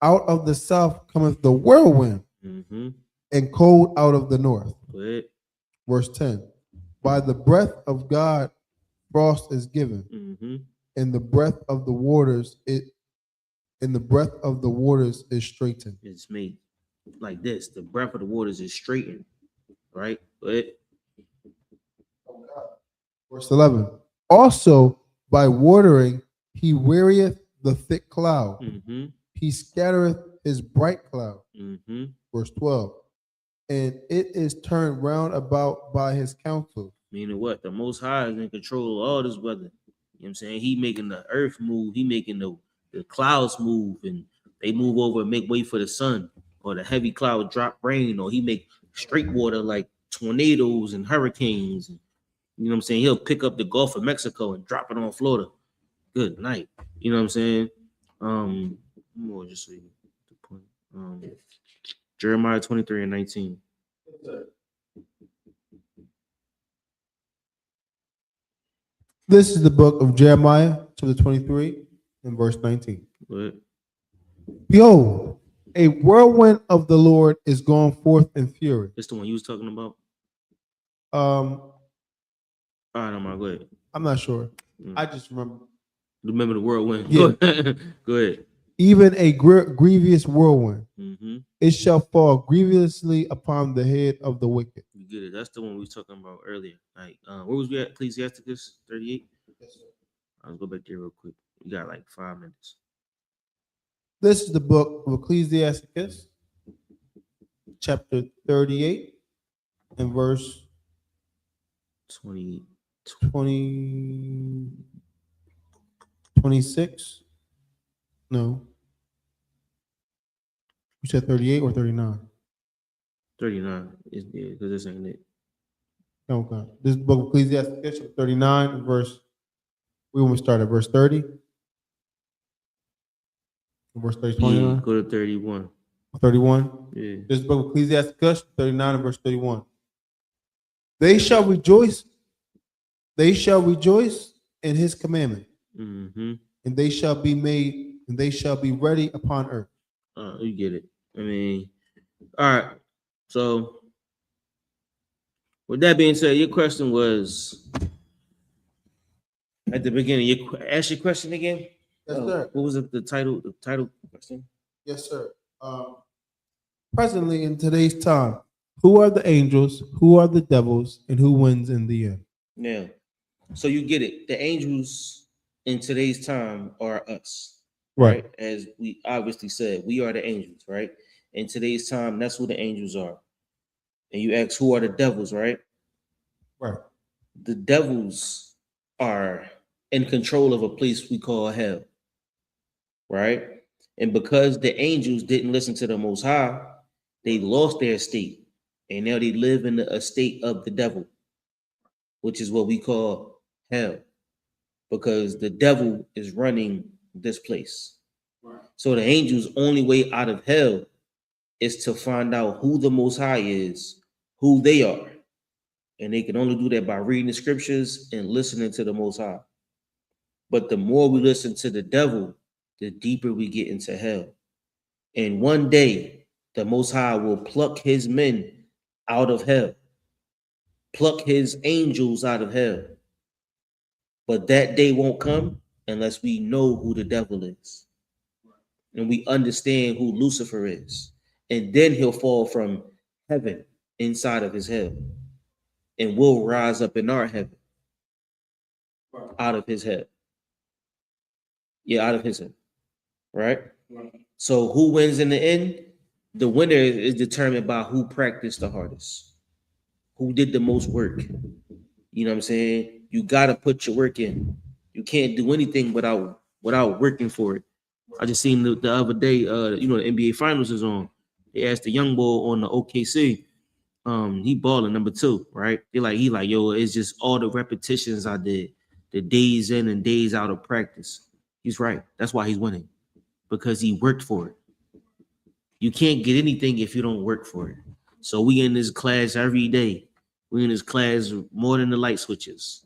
Out of the south cometh the whirlwind, Mm-hmm. and cold out of the north. Go ahead. Verse 10. By the breath of God frost is given, Mm-hmm. and the breath of the waters is straightened. It's made like this. The breath of the waters is straightened. Right? Go ahead. Verse 11. Also by watering he wearieth the thick cloud. Mm-hmm. He scattereth his bright cloud. Mm-hmm. Verse 12. And it is turned round about by his counsel. Meaning what? The Most High is in control of all this weather. You know what I'm saying? He making the earth move. He making the clouds move, and they move over and make way for the sun, or the heavy cloud drop rain, or he make straight water like tornadoes and hurricanes. You know what I'm saying? He'll pick up the Gulf of Mexico and drop it on Florida. Good night. You know what I'm saying? More just so you get the point. Jeremiah 23:19. This is the book of Jeremiah, chapter 23, and verse 19. What? Behold, a whirlwind of the Lord is going forth in fury. It's the one you was talking about? Um, All right, go ahead. I'm not sure. Mm. I just remember. Remember the whirlwind. Yeah. Go ahead. Even a grievous whirlwind. Mm-hmm. It shall fall grievously upon the head of the wicked. You get it. That's the one we was talking about earlier. Like, where was we at? Ecclesiasticus 38. Yes, sir. I'll go back there real quick. We got like 5 minutes. This is the book of Ecclesiasticus, chapter 38, and verse 20. 26. No. You said 38 or 39? 39. Yeah, because this ain't it. Okay. This is the book of Ecclesiasticus, chapter 39, and verse. We want to start at verse 30. Verse 30, 29. Yeah, go to 31. 31. Yeah. This is the book of Ecclesiasticus, 39 and verse 31. They shall rejoice in his commandment, Mm-hmm. and they shall be ready upon earth. You get it. I mean, all right. So, with that being said, your question was at the beginning. Ask your question again. Yes, sir. What was the title? The title question. Yes, sir. Presently, in today's time, who are the angels, who are the devils, and who wins in the end? Now, so you get it. The angels in today's time are us, right? As we obviously said, we are the angels, right? In today's time, that's who the angels are. And you ask, who are the devils, right? Right. The devils are in control of a place we call hell, right? And because the angels didn't listen to the Most High, they lost their estate. And now they live in the estate of the devil, which is what we call hell, because the devil is running this place. Right. So the angels' only way out of hell is to find out who the Most High is, who they are. And they can only do that by reading the scriptures and listening to the Most High. But the more we listen to the devil, the deeper we get into hell. And one day, the Most High will pluck his men out of hell, pluck his angels out of hell. But that day won't come unless we know who the devil is and we understand who Lucifer is. And then he'll fall from heaven inside of his hell, and we'll rise up in our heaven out of his head. Yeah, out of his head. Right? So who wins in the end? The winner is determined by who practiced the hardest, who did the most work. You know what I'm saying? You got to put your work in. You can't do anything without working for it. I just seen the other day, the NBA Finals is on. They asked the young boy on the OKC, he balling number 2, right? He like, yo, it's just all the repetitions I did, the days in and days out of practice. He's right. That's why he's winning, because he worked for it. You can't get anything if you don't work for it. So we in this class every day. We in this class more than the light switches.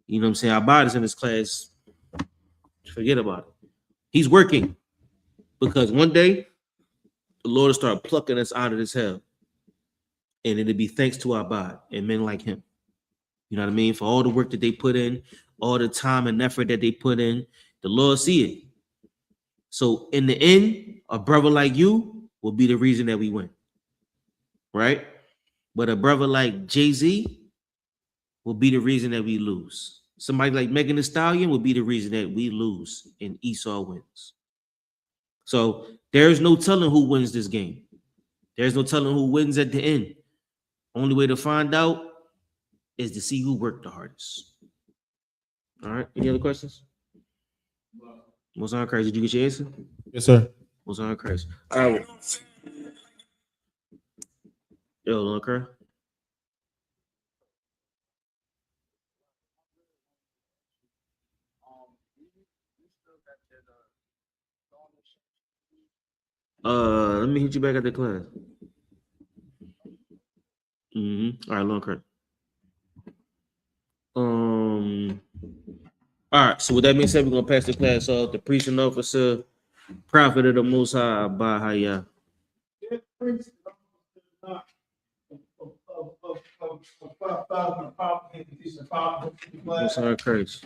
You know what I'm saying? Our bodies in this class, forget about it. He's working, because one day the Lord will start plucking us out of this hell. And it'll be thanks to our body and men like him. You know what I mean? For all the work that they put in, all the time and effort that they put in, the Lord see it. So in the end, a brother like you will be the reason that we win. Right? But a brother like Jay-Z will be the reason that we lose. Somebody like Megan Thee Stallion will be the reason that we lose and Esau wins. So there's no telling who wins this game. There's no telling who wins at the end. Only way to find out is to see who worked the hardest. All right. Any other questions? Most on Christ. Did you get your answer? Yes, sir. Most on Christ. All right. Yo, Lord Christ. Let me hit you back at the class. All right, Lord Christ. All right, so with that being said, we're gonna pass the class off. The preaching officer, prophet of the Most High, Bahaya. Most on Christ.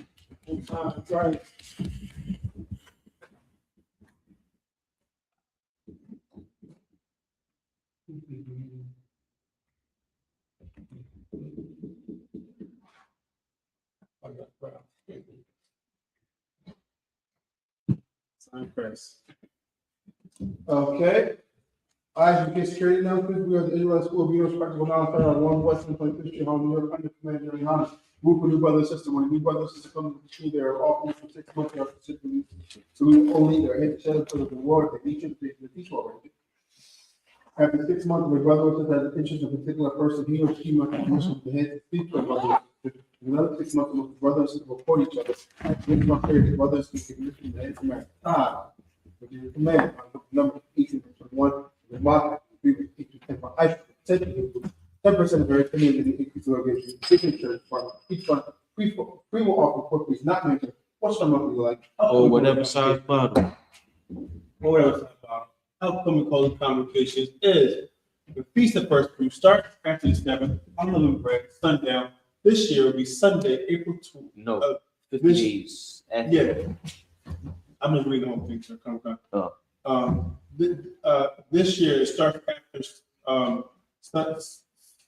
Okay. I.S.U.K security announcement. We are the Israelite School of Union Practical Knowledge on 1 Western 25th Street, Home, New York, under command of YAHANNA. Group of new brother and sister. When a new brother and sister come to the school, they are often for 6 months after particularly. So we only their head to shed because of the word that each of the teach already. After 6 months, the brother or sister has an interest in a particular person, he or she must have permission from the head to speak to a brother. Another 6 months, the brother and sister report each other. After 6 months period, the brother and sister can listen to the head to marry. Which is a command, number 18:21. The mark, we would teach you 10% of very opinion in the increase of organization, signature for each one, free will offer for please not mention, what's some of you like? Or whatever size bottle. Or whatever size bottle. Upcoming closing convocations is the Feast of First Fruit starts after the 7th, unleavened bread, sundown. This year will be Sunday, April 2. No, 50 days. Yeah. I'm just reading the whole thing, so this year it starts after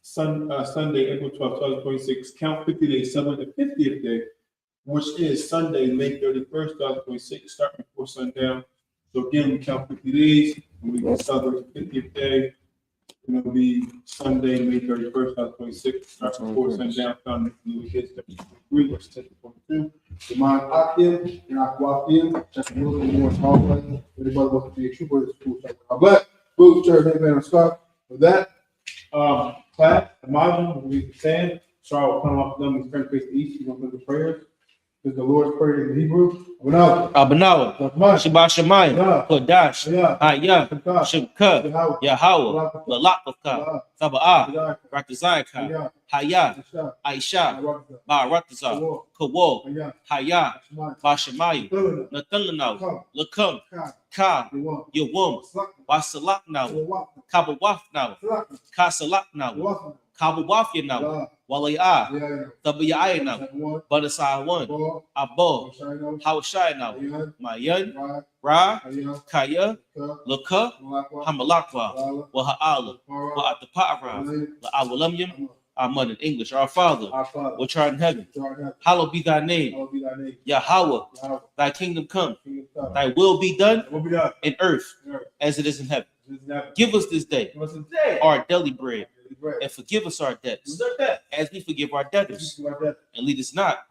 Sunday, April 12th, 2026. Count 50 days, celebrate the 50th day, which is Sunday, May 31st, 2026, starting before sundown. So again, we count 50 days, and we can celebrate the 50th day. And it'll be Sunday, May 31st, 2026, starting before sundown. Found in the kids, which is 10.2. Demand Akim and Aquafium, check the little more small play. Everybody wants to be a trooper at the school. God bless. Boot, church, amen, and Scott. With that, class, the module, we can stand. Charles will come off them, he's turn face to east, he's going to do the prayers. Is the Lord's Prayer in Hebrew? Abanawa. Abanawa, Shabbat Shemayim, Kodash, I.S.U.P.K, Yahweh, Lalapaka, Saba'ah, Ratazayaka, Hayah, Aisha, Ba'aratazah, Kawal, Hayah, Bashamayim, Nathananaw, Lakam, Ka, Yawum, Wasalak now, Kabawaf now, Kasalak now, Kabawafia now, Walaya, Tabiya now, Badasai one, Abo, Hawashai now, Mayan, Ra, Kaya, Laka, Hamalakwa, Waha'ala, Wa'atapara, La'awalamyam, our mother in English, our Father, which art in heaven, hallowed be thy name, Yahweh, thy kingdom come, thy will be done in earth as it is in heaven. Give us this day our daily bread, and forgive us our debts as we forgive our debtors. And lead us not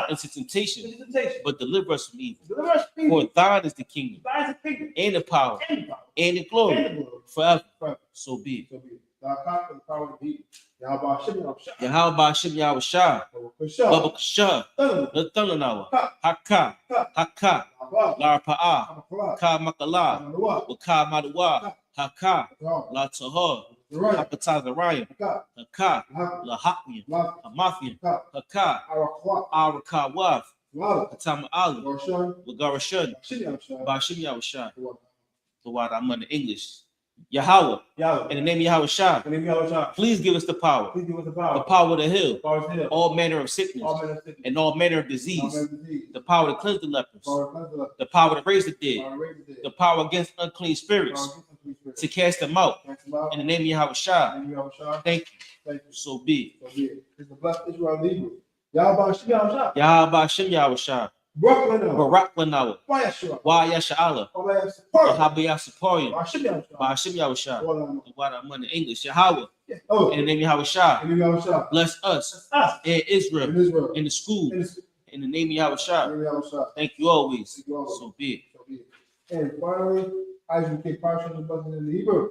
into temptation, but deliver us from evil. For thine is the kingdom, and the power, and the glory, forever. So be it. Yahweh Hashem Yahushua, Baba Kasha, Nathananawa, Haka, Haka, Larpa'a, Ka Makala, Waka Madawa, Haka, La Tahor, Hakatazariah, Haka, La Hakmian, Hamathian, Haka, Arakawaf, Hatama Ali, Wagarashan, Bashim Yahushua. The word I'm in English. Yahweh, in the name of Yahushua, please give us the power, the power to heal all manner of sickness and all manner of disease, the power to cleanse the lepers, the power to raise the dead, the power against unclean spirits, to cast them out. In the name of Yahushua, thank you. So be it. It's the blessed Israel Hebrew. Yahweh Hashem Yahushua, Barak Lanawa, YAHANNA, Yahabiyah Ba'ashim Yahushua, the word I'm in English, Yahweh, in the name of Yahushua, bless us and Israel in the school, in the name of Yahushua. Thank you always. So be it. And finally, I.S.U.P.K portion of the in the Hebrew.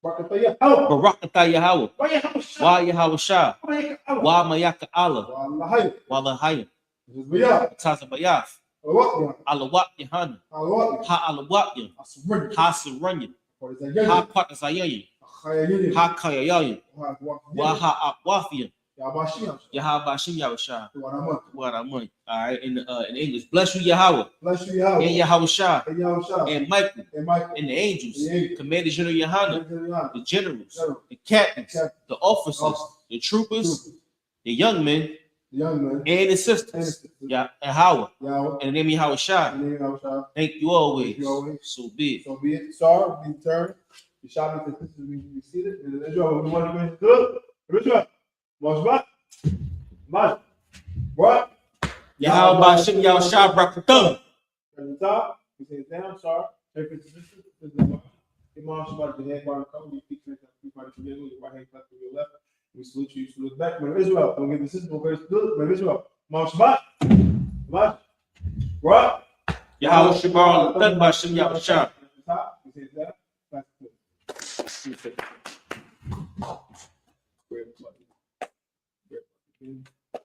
Barakatah Yahweh, Yahushua, Mayaka Allah, Lahayim, Tazabayaf, Alawat Yahanna, Alawat Hasaranya, Patazayay, Kayayay, Waha'awafia, Yahabashim Yahushua. What I'm on. All right, in English. Bless you, Yahweh. Bless you, Yahweh. And Yahushua. And Michael. And the angels. Commander General Yahanna. The generals. The captains. The officers. The troopers. The young men. And the sisters. Yeah, and Howard. And the name of Yahushua. Thank you always. So be it. So be it. Sorry, we turn. The shop is the sisters we seated. Israel, we want to go good. Israel. What? Yahweh Hashem Yahushua Barakatuh. At the top, we say it down, sorry. Take it to the system. Imam Shabbat, the head bar cover, you keep it, you find it together, your right hand clap to your left. We salute you, salute back. Man, Israel, don't get the system, very good. Man, Israel, Imam Shabbat. What? Yahweh Shabbat, Thun Hashem Yahushua. At the top, we say it down, that's good.